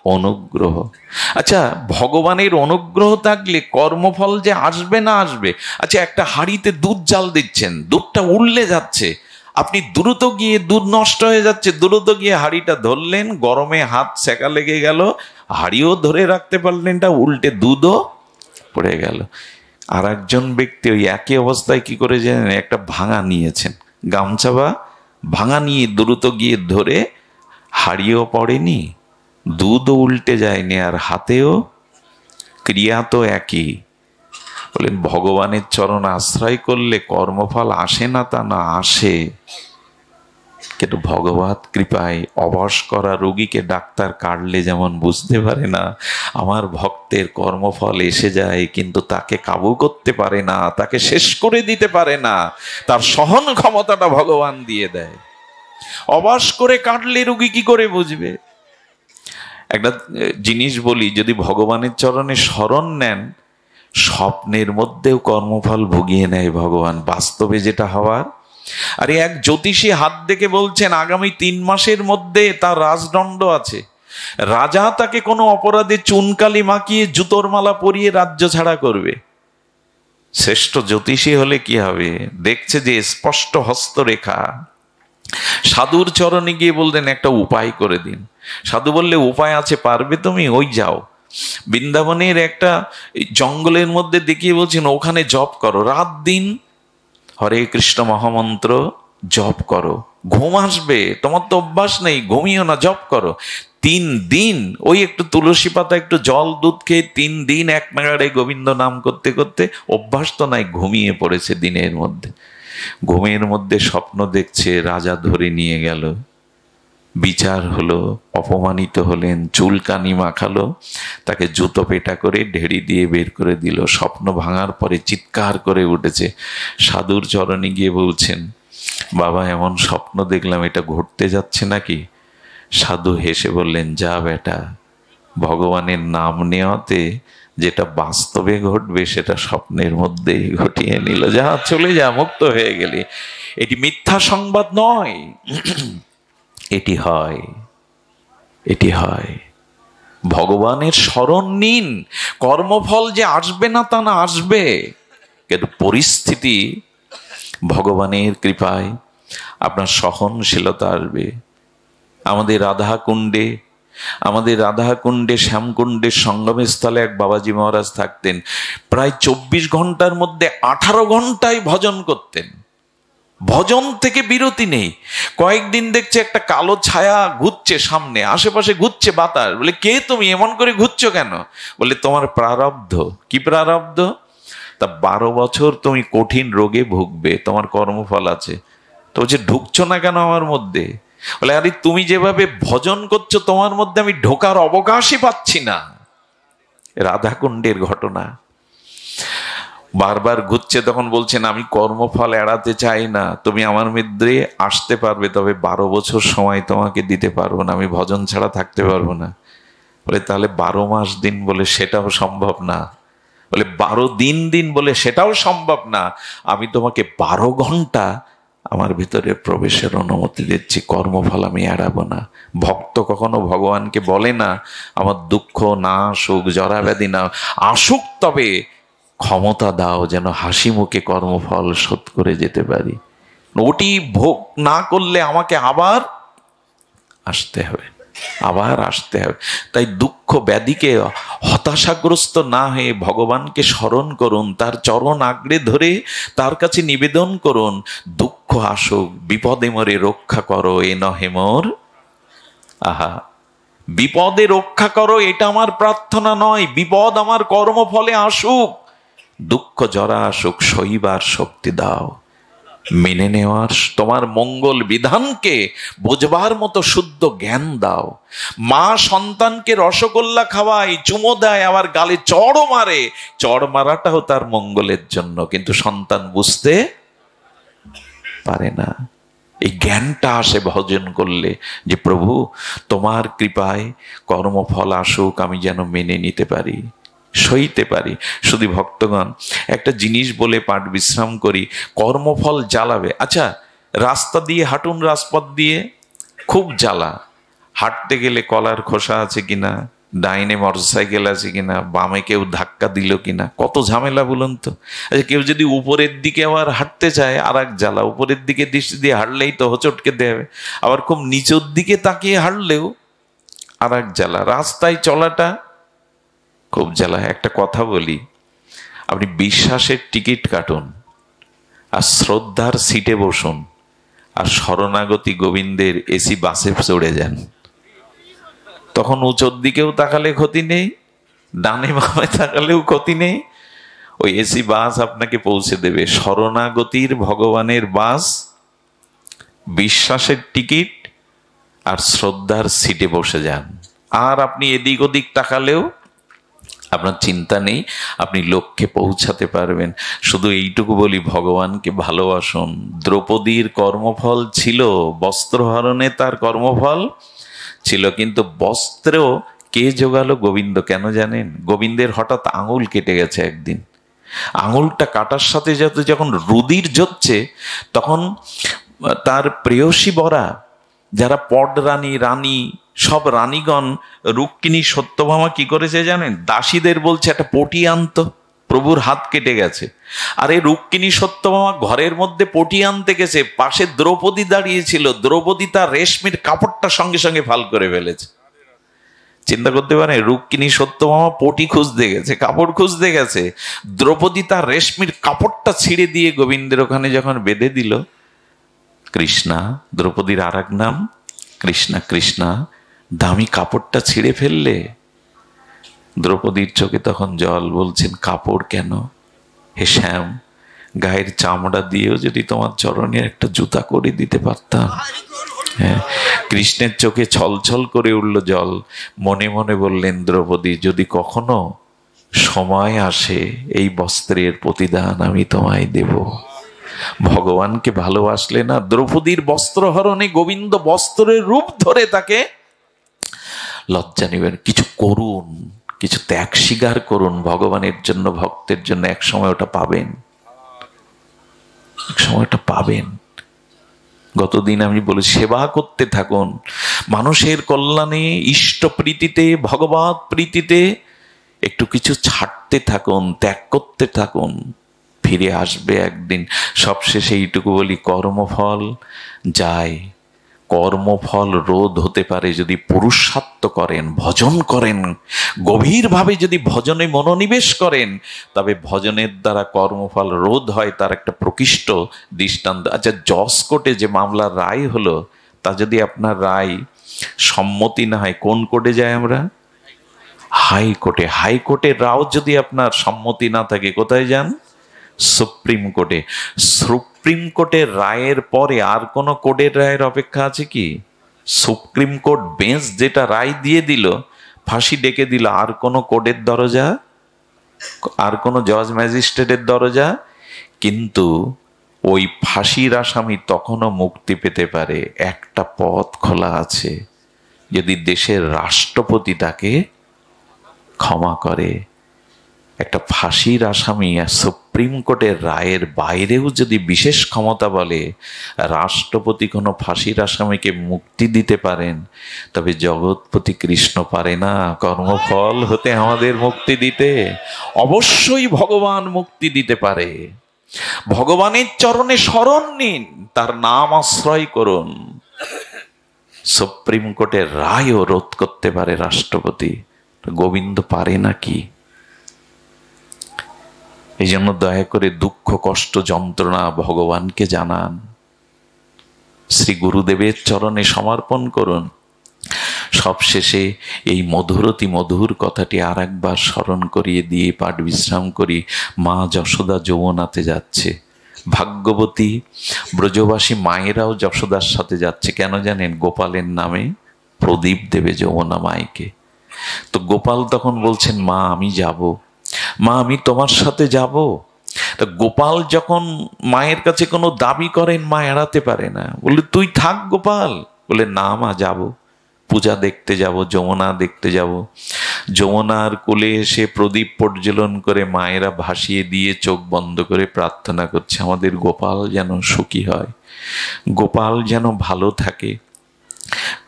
অনুগ্রহ। আচ্ছা, ভগবানের অনুগ্রহ থাকলে কর্মফল যে আসবে না আসবে। আচ্ছা, একটা হাঁড়িতে দুধ জাল দিচ্ছেন, দুধটা উড়লে যাচ্ছে, আপনি দ্রুত গিয়ে, দুধ নষ্ট হয়ে যাচ্ছে, দ্রুত গিয়ে হাঁড়িটা ধরলেন, গরমে হাত সেকা লেগে গেল, হাঁড়িও ধরে রাখতে পারলেন না, উল্টে দুধও পড়ে গেল। আর একজন ব্যক্তি ওই একই অবস্থায় কি করে জানেন, একটা ভাঙা নিয়েছেন, গামছা বা ভাঙা নিয়ে দ্রুত গিয়ে ধরে, হাঁড়িও পড়েনি, দুধও উল্টে যায়নি, আর হাতেও, ক্রিয়া তো একই। বলেন ভগবানের চরণ আশ্রয় করলে কর্মফল আসে না তা না, আসে, কিন্তু ভগবত কৃপায় অবশ করা রোগীকে ডাক্তার কাটলে যেমন বুঝতে পারে না, আমার ভক্তের কর্মফল এসে যায় কিন্তু তাকে কাবু করতে পারে না, তাকে শেষ করে দিতে পারে না, তার সহন ক্ষমতাটা ভগবান দিয়ে দেয়। অবশ করে কাটলে রোগী কি করে বুঝবে? একটা জিনিস বলি, যদি ভগবানের চরণে শরণ নেন, স্বপ্নের মধ্যেও কর্মফল ভুগিয়ে নেয় ভগবান, বাস্তবে যেটা হওয়ার। আরে এক জ্যোতিষী হাত দেখে বলছেন আগামী 3 মাসের মধ্যে তার রাজদণ্ড আছে। রাজা তাকে কোনো অপরাধে চুনকালি মাখিয়ে জুতোর মালা পরিয়ে রাজ্য ছাড়া করবে। শ্রেষ্ঠ জ্যোতিষী হলে কি হবে, দেখছে যে স্পষ্ট হস্তরেখা। সাধুর চরণে গিয়ে বললেন একটা উপায় করে দিন। সাধু বললে উপায় আছে, পারবে তুমি? ওই যাও বৃন্দাবনের একটা জঙ্গলের মধ্যে দেখিয়ে বলছেন ওখানে জপ করো, রাত দিন হরে কৃষ্ণ মহামন্ত্র জপ করো, ঘুম আসবে। তোমার তো অভ্যাস নেই, ঘুমিও না, জপ করো। 3 দিন ওই একটু তুলসী পাতা একটু জল দুধ খেয়ে 3 দিন এক নাগাড়ে গোবিন্দ নাম করতে করতে অভ্যাস তো নাই, ঘুমিয়ে পড়েছে দিনের মধ্যে। ঘুমের মধ্যে স্বপ্ন দেখছে রাজা ধরে নিয়ে গেল, বিচার হলো, অপমানিত হলেন, চুলকানি মাখালো, তাকে জুতো পেটা করে ঢেড়ি দিয়ে বের করে দিল। স্বপ্ন ভাঙার পরে চিৎকার করে উঠেছে, সাধুর চরণে গিয়ে বলছেন বাবা এমন স্বপ্ন দেখলাম, এটা ঘটতে যাচ্ছে নাকি? সাধু হেসে বললেন যা বেটা, ভগবানের নাম নেওয়াতে যেটা বাস্তবে ঘটবে সেটা স্বপ্নের মধ্যেই ঘটিয়ে নিল। যা, চলে যা, মুক্ত হয়ে গেলি। এটি মিথ্যা সংবাদ নয়, এটি হয়, এটি হয়। ভগবানের স্মরণ নিন। কর্মফল যে আসবে না তা না, আসবে, কিন্তু পরিস্থিতি ভগবানের কৃপায় আপনার সহনশীলতা আসবে। আমাদের রাধাকুণ্ডে শ্যামকুণ্ডের সঙ্গমের স্থলে এক বাবাজি মহারাজ থাকতেন। প্রায় 24 ঘন্টার মধ্যে 18 ঘন্টায় ভজন করতেন, ভজন থেকে বিরতি নেই। কয়েকদিন দেখছে একটা কালো ছায়া ঘুরছে সামনে, আশেপাশে ঘুরছে বাতাস। বলে কে তুমি, এমন করে ঘুরছো কেন? বলে তোমার প্রারব্ধ। কি প্রারব্ধ? তা 12 বছর তুমি কঠিন রোগে ভুগবে, তোমার কর্মফল আছে। তো যে ঢুকছো না কেন আমার মধ্যে? বলে আরে তুমি যেভাবে ভজন করছো তোমার মধ্যে আমি ঢোকার অবকাশই পাচ্ছি না। রাধাকুণ্ডের ঘটনা। বারবার ঘুরছে, তখন বলছেন আমি কর্মফল এড়াতে চাই না, তুমি আমার মধ্যে আসতে পারবে, তবে 12 বছর সময় তোমাকে দিতে পারবো না, আমি ভজন ছাড়া থাকতে পারবো না। বলে তাহলে 12 মাস দিন, বলে সেটাও সম্ভব না। বলে 12 দিন বলে সেটাও সম্ভব না। আমি তোমাকে 12 ঘন্টা আমার ভিতরে প্রবেশের অনুমতি দিচ্ছি, কর্মফল আমি এড়াবো না। ভক্ত কখনো ভগবানকে বলে না আমার দুঃখ না আসুক, জরা ব্যাধি না আসুক, তবে ক্ষমতা দাও যেন হাসি মুখে কর্মফল শোধ করে যেতে পারি। ওটি ভোগ না করলে আমাকে আবার আসতে হবে, আবার আসতে হবে। তাই দুঃখ ব্যাধিকে হতাশাগ্রস্ত না হয়ে ভগবানকে স্মরণ করুন, তার চরণ আঁকড়ে ধরে তার কাছে নিবেদন করুন, দুঃখ আসুক, বিপদে মরে রক্ষা করো এ নহে মোর। আহা, বিপদে রক্ষা করো এটা আমার প্রার্থনা নয়, বিপদ আমার কর্মফলে আসুক, দুঃখ জরা আসুক, সইবার শক্তি দাও, মেনে নেওয়ার তোমার মঙ্গল বিধানকে বোঝবার মতো শুদ্ধ জ্ঞান দাও। মা সন্তানকে রসগোল্লা খাওয়ায়, চুমো দেয়, আবার গালে চড়ও মারে, চড় মারাটাও তার মঙ্গলের জন্য, কিন্তু সন্তান বুঝতে পারে না। এই জ্ঞানটা আসে ভজন করলে, যে প্রভু তোমার কৃপায় কর্মফল আসুক, আমি যেন মেনে নিতে পারি, সইতে পারি। শুধু ভক্তগণ একটা জিনিস বলে পাঠ বিশ্রাম করি, কর্মফল জ্বালাবে। আচ্ছা, রাস্তা দিয়ে হাঁটুন, রাজপথ দিয়ে খুব জ্বালা, হাঁটতে গেলে কলার খোসা আছে কিনা, ডাইনে মোটরসাইকেল আছে কিনা, বামে কেউ ধাক্কা দিল কিনা, কত ঝামেলা বলুন তো। আচ্ছা, কেউ যদি উপরের দিকে আবার হাঁটতে চায় আর এক জ্বালা, উপরের দিকে দৃষ্টি দিয়ে হাঁটলেই তো হোঁচটকে দেবে, আবার খুব নিচের দিকে তাকিয়ে হাঁটলেও আর এক জ্বালা। রাস্তায় চলাটা খুব জ্বালা। একটা কথা বলি, আপনি বিশ্বাসের টিকিট কাটুন আর শ্রদ্ধার সিটে বসুন, আর শরণাগতি গোবিন্দের এসি বাসে চড়ে যান, তখন উঁচুর দিকেও তাকালে ক্ষতি নেই, ডানে বামে তাকালেও ক্ষতি নেই, ওই এসি বাস আপনাকে পৌঁছে দেবে। শরণাগতির ভগবানের বাস, বিশ্বাসের টিকিট আর শ্রদ্ধার সিটে বসে যান, আর আপনি এদিক ওদিক তাকালেও আপনার চিন্তা নেই, আপনি লক্ষ্যে পৌঁছাতে পারবেন। শুধু এইটুকু বলি, ভগবানকে ভালোবাসুন। দ্রৌপদীর কর্মফল ছিল বস্ত্রহরণে, তার কর্মফল ছিল, কিন্তু বস্ত্র কে জোগালো? গোবিন্দ। কেন জানেন? গোবিন্দের হঠাৎ আঙুল কেটে গেছে একদিন। আঙুলটা কাটার সাথে সাথে যখন রুধির ঝরছে, তখন তার প্রেয়সী বরা, যারা পড রানী, রানী, সব রানীগণ, রুক্মিণী সত্যভামা কি করেছে জানেন? দাসীদের বলছে একটা পটি আনতো, প্রভুর হাত কেটে গেছে। আরে রুক্মিণী সত্যভামা ঘরের মধ্যে পটি আনতে গেছে, পাশে দ্রৌপদী দাঁড়িয়েছিল, দ্রৌপদী তার রেশমির কাপড়টা সঙ্গে সঙ্গে ফাল করে ফেলেছে। চিন্তা করতে পারে, রুক্মিণী সত্যভামা পটি খুঁজতে গেছে, কাপড় খুঁজতে গেছে, দ্রৌপদী তার রেশমির কাপড়টা ছিঁড়ে দিয়ে গোবিন্দের ওখানে যখন বেঁধে দিল, কৃষ্ণা, দ্রৌপদীর আর এক নাম কৃষ্ণা, কৃষ্ণা, দামি কাপড়টা ছিঁড়ে ফেললে। দ্রৌপদীর চোখে তখন জল। বলছেন, কাপড় কেন? হে শ্যাম, গায়ের চামড়া দিয়েও যদি তোমার চরণে একটা জুতা করে দিতে পারতাম। হ্যাঁ, কৃষ্ণের চোখে ছলছল করে উঠল জল। মনে মনে বললেন, দ্রৌপদী, যদি কখনো সময় আসে এই বস্ত্রের প্রতিদান আমি তোমায় দেব। ভগবানকে ভালোবাসলে না, দ্রৌপদীর বস্ত্রহরণে গোবিন্দ বস্ত্রের রূপ ধরে তাকে লজ্জা নেবেন। কিছু করুন, কিছু ত্যাগ স্বীকার করুন ভগবানের জন্য, ভক্তের জন্য। এক সময় ওটা পাবেন, এক সময় ওটা পাবেন। গতদিন আমি বলি, সেবা করতে থাকুন, মানুষের কল্যাণে, ইষ্ট প্রীতিতে, ভগবত প্রীতিতে একটু কিছু ছাড়তে থাকুন, ত্যাগ করতে থাকুন। ফিরে আসবে একদিন। সবশেষে এইটুকু বলি, কর্মফল যায়, কর্মফল রোধ হতে পারে যদি পুরুষার্থ করেন, ভজন করেন, গভীরভাবে যদি ভজনে মনোনিবেশ করেন, তবে ভজনের দ্বারা কর্মফল রোধ হয়। তার একটা প্রকৃষ্ট দৃষ্টান্ত। আচ্ছা, জজ কোর্টে যে মামলার রায় হলো, তা যদি আপনার রায় সম্মতি না হয়, কোন কোর্টে যায় আমরা? হাইকোর্টে। হাইকোর্টের রাও যদি আপনার সম্মতি না থাকে, কোথায় যান? সুপ্রিম কোর্টে। সুপ্রিম কোর্টের রায়ের পরে আর কোন কোর্টের রায়ের অপেক্ষা আছে কি? সুপ্রিম কোর্ট বেঞ্চ যেটা রায় দিয়ে দিল, ফাঁসি ডেকে দিল, আর কোন কোর্টের দরজা, আর কোন জজ ম্যাজিস্ট্রেটের দরজা? কিন্তু ওই ফাঁসির আসামি তখনও মুক্তি পেতে পারে। একটা পথ খোলা আছে, যদি দেশের রাষ্ট্রপতি তাকে ক্ষমা করে। একটা ফাঁসির আসামি সুপ্রিম কোর্টের রায়ের বাইরেও যদি বিশেষ ক্ষমতা বলে, রাষ্ট্রপতি কোনো ফাঁসির আসামিকে মুক্তি দিতে পারেন, তবে জগৎপতি কৃষ্ণ পারে না কর্মফল হতে আমাদের মুক্তি দিতে? অবশ্যই ভগবান মুক্তি দিতে পারে। ভগবানের চরণে শরণ নিন, তার নাম আশ্রয় করুন। সুপ্রিম কোর্টের রায়ও রোধ করতে পারে রাষ্ট্রপতি। গোবিন্দ পারে নাকি? এই জন্য দয়া করে দুঃখ, কষ্ট, যন্ত্রণা ভগবানকে জানান, শ্রী গুরুদেবের চরণে সমর্পণ করুন। সবশেষে এই মধুরতি মধুর কথাটি আর একবার স্মরণ করিয়ে দিয়ে পাঠ বিশ্রাম করি। মা যশোদা যমুনাতে যাচ্ছে। ভাগ্যবতী ব্রজবাসী মায়েরাও যশোদার সাথে যাচ্ছে। কেন জানেন? গোপালের নামে প্রদীপ দেবে যমুনা মাইকে। তো গোপাল তখন বলছেন, মা আমি যাব, মা আমি তোমার সাথে যাব। তা গোপাল যখন মায়ের কাছে কোনো দাবি করেন, মা এড়াতে পারে না, বলে তুই থাক গোপাল। বলে না মা, যাব, পূজা দেখতে যাব, যমুনা দেখতে যাব। যমুনার কোলে এসে প্রদীপ প্রজ্বলন করে মায়েরা ভাসিয়ে দিয়ে চোখ বন্ধ করে প্রার্থনা করছে, আমাদের গোপাল যেন সুখী হয়, গোপাল যেন ভালো থাকে।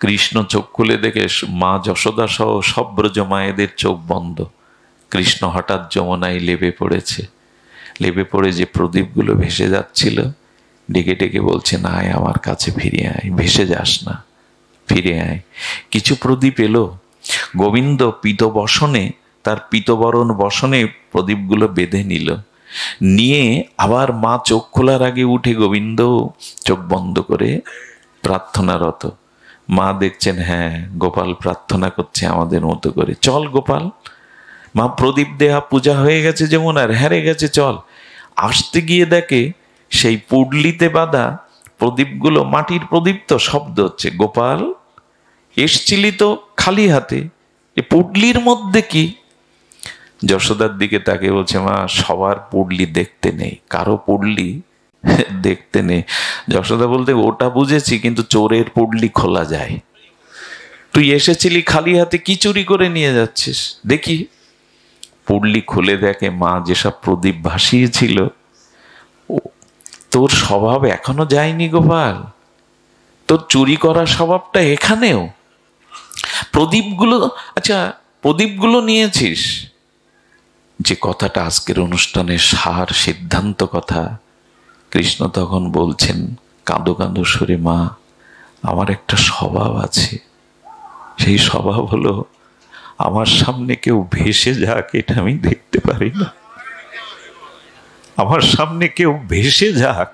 কৃষ্ণ চোখ খুলে দেখে মা যশোদা সহ সব ব্রজ মায়েদের চোখ বন্ধ। কৃষ্ণ হঠাৎ যমুনায় লেবে পড়েছে। লেবে পড়ে যে প্রদীপগুলো ভেসে যাচ্ছিল, ডেকে ডেকে বলছে, না আয় আমার কাছে, ফিরে আয়, ভেসে যাস না, ফিরে আয়। কিছু প্রদীপ এলো। গোবিন্দ পীতবসনে, তার পীতবরণ বসনে প্রদীপগুলো বেঁধে নিল। নিয়ে আবার মা চোখ খোলার আগে উঠে গোবিন্দ চোখ বন্ধ করে প্রার্থনারত। মা দেখছেন, হ্যাঁ গোপাল প্রার্থনা করছে আমাদের মতো করে, চল গোপাল। মা প্রদীপ দেয়া পূজা হয়ে গেছে যমুনার, হেরে গেছে, চল। আসতে গিয়ে দেখে সেই পুডলিতে বাঁধা প্রদীপগুলো মাটির প্রদীপ, তো শব্দ হচ্ছে। গোপাল, এসছিলি তো খালি হাতে, এ পুডলির মধ্যে কি? যশোদার দিকে তাকে বলছে, মা সবার পুডলি দেখতে নেই, কারো পুডলি দেখতে নেই। যশোদা বলতে, ওটা বুঝেছি, কিন্তু চোরের পুডলি খোলা যায়। তুই এসেছিলি খালি হাতে, কি চুরি করে নিয়ে যাচ্ছিস দেখি। পুডলি খুলে দেখে মা যেসব প্রদীপ ভাসিয়েছিল, তোর স্বভাব এখনো যায়নি গোপাল, তোর চুরি করার স্বভাবটা এখানেও। প্রদীপগুলো, আচ্ছা প্রদীপগুলো নিয়েছিস? যে কথাটা আজকের অনুষ্ঠানের সার সিদ্ধান্ত কথা, কৃষ্ণ তখন বলছেন কাঁদো কাঁদো সুরে, মা আমার একটা স্বভাব আছে, সেই স্বভাব হলো আমার সামনে কেউ ভেসে যাক এটা আমি দেখতে পারি না। আমার সামনে কেউ ভেসে যাক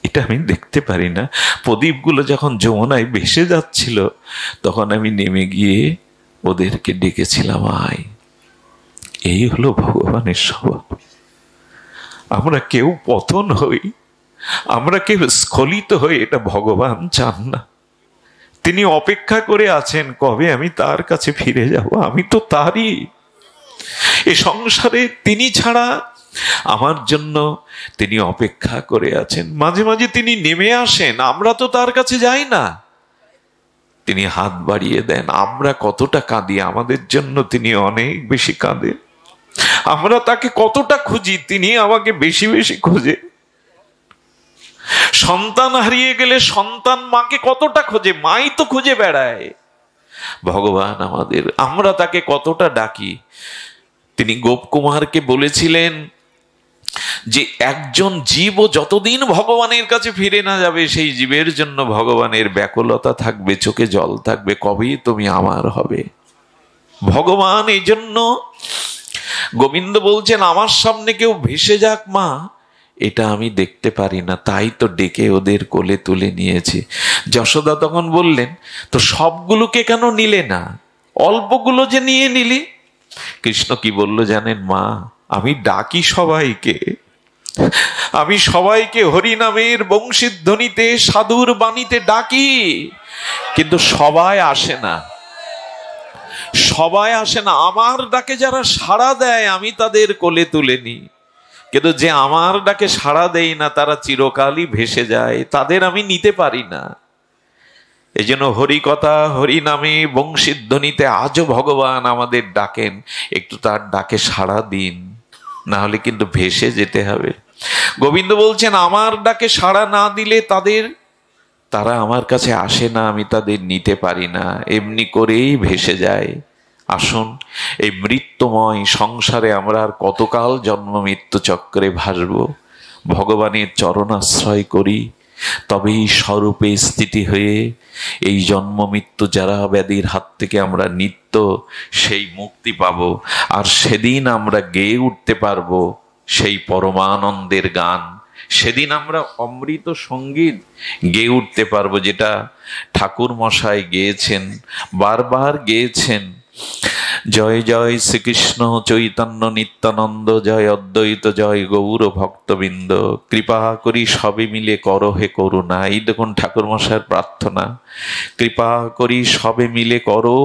এটা আমি দেখতে পারি না। প্রদীপগুলো যখন যমুনায় ভেসে যাচ্ছিল তখন আমি নেমে গিয়ে ওদেরকে ডেকেছিলাম, আয়। এই হলো ভগবানের স্বভাব। আমরা কেউ পতন হই, আমরা কেউ স্খলিত হই, এটা ভগবান চান না। তিনি অপেক্ষা করে আছেন কবে আমি তার কাছে ফিরে যাব। আমি তো তারই, এ সংসারে তিনি ছাড়া আমার জন্য তিনি অপেক্ষা করে আছেন। মাঝে মাঝে তিনি নেমে আসেন, আমরা তো তার কাছে যাই না, তিনি হাত বাড়িয়ে দেন। আমরা কতটা কাঁদি, আমাদের জন্য তিনি অনেক বেশি কাঁদেন। আমরা তাকে কতটা খুঁজি, তিনি আমাকে বেশি বেশি খোঁজে। সন্তান হারিয়ে গেলে সন্তান মাকে কতটা খোঁজে, মাই তো খুঁজে বেড়ায়। ভগবান আমাদের, আমরা তাকে কতটা ডাকি। তিনি গোপকুমারকে বলেছিলেন যে একজন জীবও যতদিন ভগবানের কাছে ফিরে না যাবে সেই জীবের জন্য ভগবানের ব্যাকুলতা থাকবে, চোখে জল থাকবে, কবেই তুমি আমার হবে। ভগবান এই জন্য গোবিন্দ বলছেন আমার সামনে কেউ ভেসে যাক মা এটা আমি দেখতে পারি না, তাই তো ডেকে ওদের কোলে তুলে নিয়েছি। যশোদা তখন বললেন, তো সবগুলোকে কেন নিলে না, অল্পগুলো যে নিয়ে নিলি? কৃষ্ণ কি বলল জানেন মা, আমি ডাকি সবাইকে, আমি সবাইকে হরিনামের বংশীধ্বনিতে সাধুর বাণীতে ডাকি, কিন্তু সবাই আসে না, সবাই আসে না। আমার ডাকে যারা সাড়া দেয় আমি তাদের কোলে তুলে নিই, কিন্তু যে আমার ডাকে সাড়া দেয় না তারা চিরকালই ভেসে যায়, তাদের আমি নিতে পারি না। এই জন্য হরিকথা হরিনামে বংশীধ্বনিতে আজও ভগবান আমাদের ডাকেন, একটু তার ডাকে সাড়া দিন, না হলে কিন্তু ভেসে যেতে হবে। গোবিন্দ বলছেন আমার ডাকে সাড়া না দিলে তারা আমার কাছে আসে না, আমি তাদের নিতে পারি না, এমনি করেই ভেসে যায়। আসুন এই মৃত্যুময় সংসারে আমরা আর কতকাল জন্ম মৃত্যু চক্রে ভাসব, ভগবানের চরণাশ্রয় করি, তবেই স্বরূপে স্থিতি হয়ে এই জন্ম মৃত্যু যারা ব্যাধির হাত থেকে আমরা নিত্য সেই মুক্তি পাব। আর সেদিন আমরা গেয়ে উঠতে পারবো সেই পরমানন্দের গান, সেদিন আমরা অমৃত সঙ্গীত গেয়ে উঠতে পারবো, যেটা ঠাকুর মশাই গেয়েছেন, বারবার গেয়েছেন। জয় জয় শ্রীকৃষ্ণ চৈতন্য নিত্যানন্দ, জয় অদ্বৈত, জয় গৌর ভক্তবৃন্দ, কৃপা করি সবে মিলে করো হে করুণা। এই দেখুন ঠাকুর মশাইয়ের প্রার্থনা, কৃপা করি সবে মিলে করো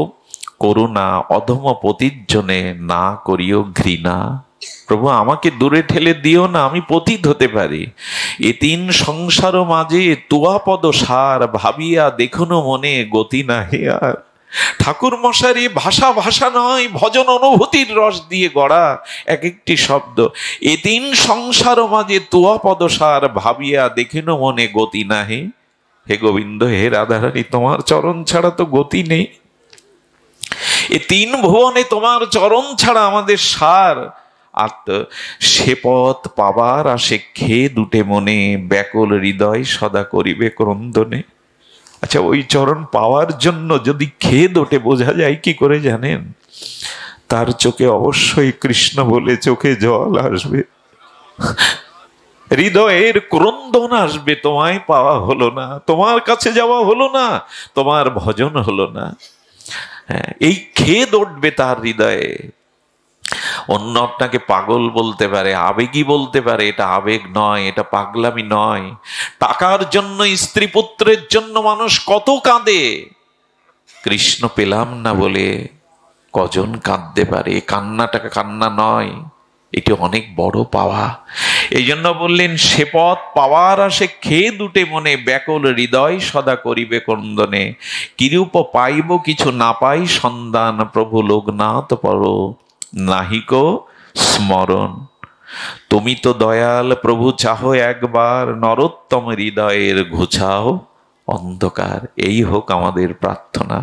করুণা, অধম পতির জনে না করিও ঘৃণা। প্রভু আমাকে দূরে ঠেলে দিও না, আমি পতিত হতে পারি। এ তিন সংসার মাঝে তুয়া পদ সার, ভাবিয়া দেখুন মনে গতি নাহি আর। ঠাকুর মশারি ভাষা ভাষা নয়, ভজন অনুভূতির রস দিয়ে গড়া এক একটি শব্দ। এ তিন সংসার মাঝে তুয়া পদ সার, ভাবিয়া দেখিন মনে গতি নাহি। হে গোবিন্দ, হে রাধারানী, তোমার চরণ ছাড়া তো গতি নেই। এ তিন ভুবনে তোমার চরণ ছাড়া আমাদের সার। আর সে পথ পাবার আসে খেয়ে দুটে মনে, ব্যাকুল হৃদয় সদা করিবে ক্রন্দনে। আচ্ছা, ওই চরণ পাওয়ার জন্য যদি খেয়ে দোটে বোঝা যায় কি করে জানেন? তার চোখে অবশ্যই কৃষ্ণ বলে চোখে জল আসবে, হৃদয়ের ক্রন্দন আসবে। তোমায় পাওয়া হলো না, তোমার কাছে যাওয়া হলো না, তোমার ভজন হলো না। হ্যাঁ, এই খেদ উঠবে তার হৃদয়ে। অন্য আপনাকে পাগল বলতে পারে, আবেগী বলতে পারে, এটা আবেগ নয়, এটা পাগলামি নয়। টাকার জন্য, স্ত্রী পুত্রের জন্য মানুষ কত কাঁদে, কৃষ্ণ পেলাম না বলে কজন কাঁদতে পারে। কান্নাটা কান্না নয়, এটি অনেক বড় পাওয়া। এই জন্য বললেন, সে পথ পাওয়ার আসে খেয়ে দুটে মনে, ব্যাকুল হৃদয় সদা করিবে ক্রন্দনে। কিরূপ পাইব কিছু না পাই সন্ধান, প্রভু লোকনাথ পর নাহিক স্মরণ। তুমি তো দয়াল প্রভু, চাহো একবার নরোত্তম হৃদয়ের ঘুচাও অন্ধকার। এই হোক আমাদের প্রার্থনা,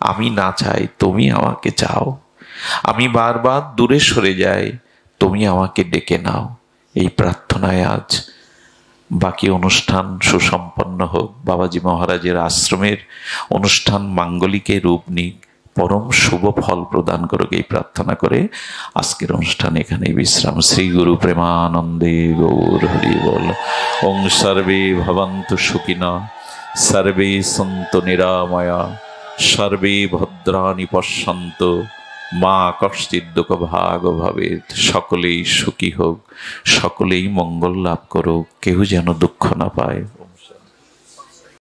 আমি না চাই তুমি আমাকে চাও। আমি বারবার দূরে সরে যাই, তুমি আমাকে ডেকে নাও। এই প্রার্থনায় আজ বাকি অনুষ্ঠান সুসম্পন্ন হোক। বাবাজি মহারাজের আশ্রমের অনুষ্ঠান মাঙ্গলিকে রূপ নিক, পরম শুভ ফল প্রদান করুক, এই প্রার্থনা করে আজকের অনুষ্ঠান এখানে বিশ্রাম। শ্রী গুরু প্রেমানন্দে গৌর হরি বল। ওং সর্বে ভবন্তু সুখিনঃ, সর্বে সন্তু নিরাময়া, সর্বে ভদ্রাণি পশ্যন্তু, মা কশ্চিৎ দুঃখ ভাগ ভবেৎ। সকলেই সুখী হোক, সকলেই মঙ্গল লাভ করুক, কেউ যেন দুঃখ না পায়।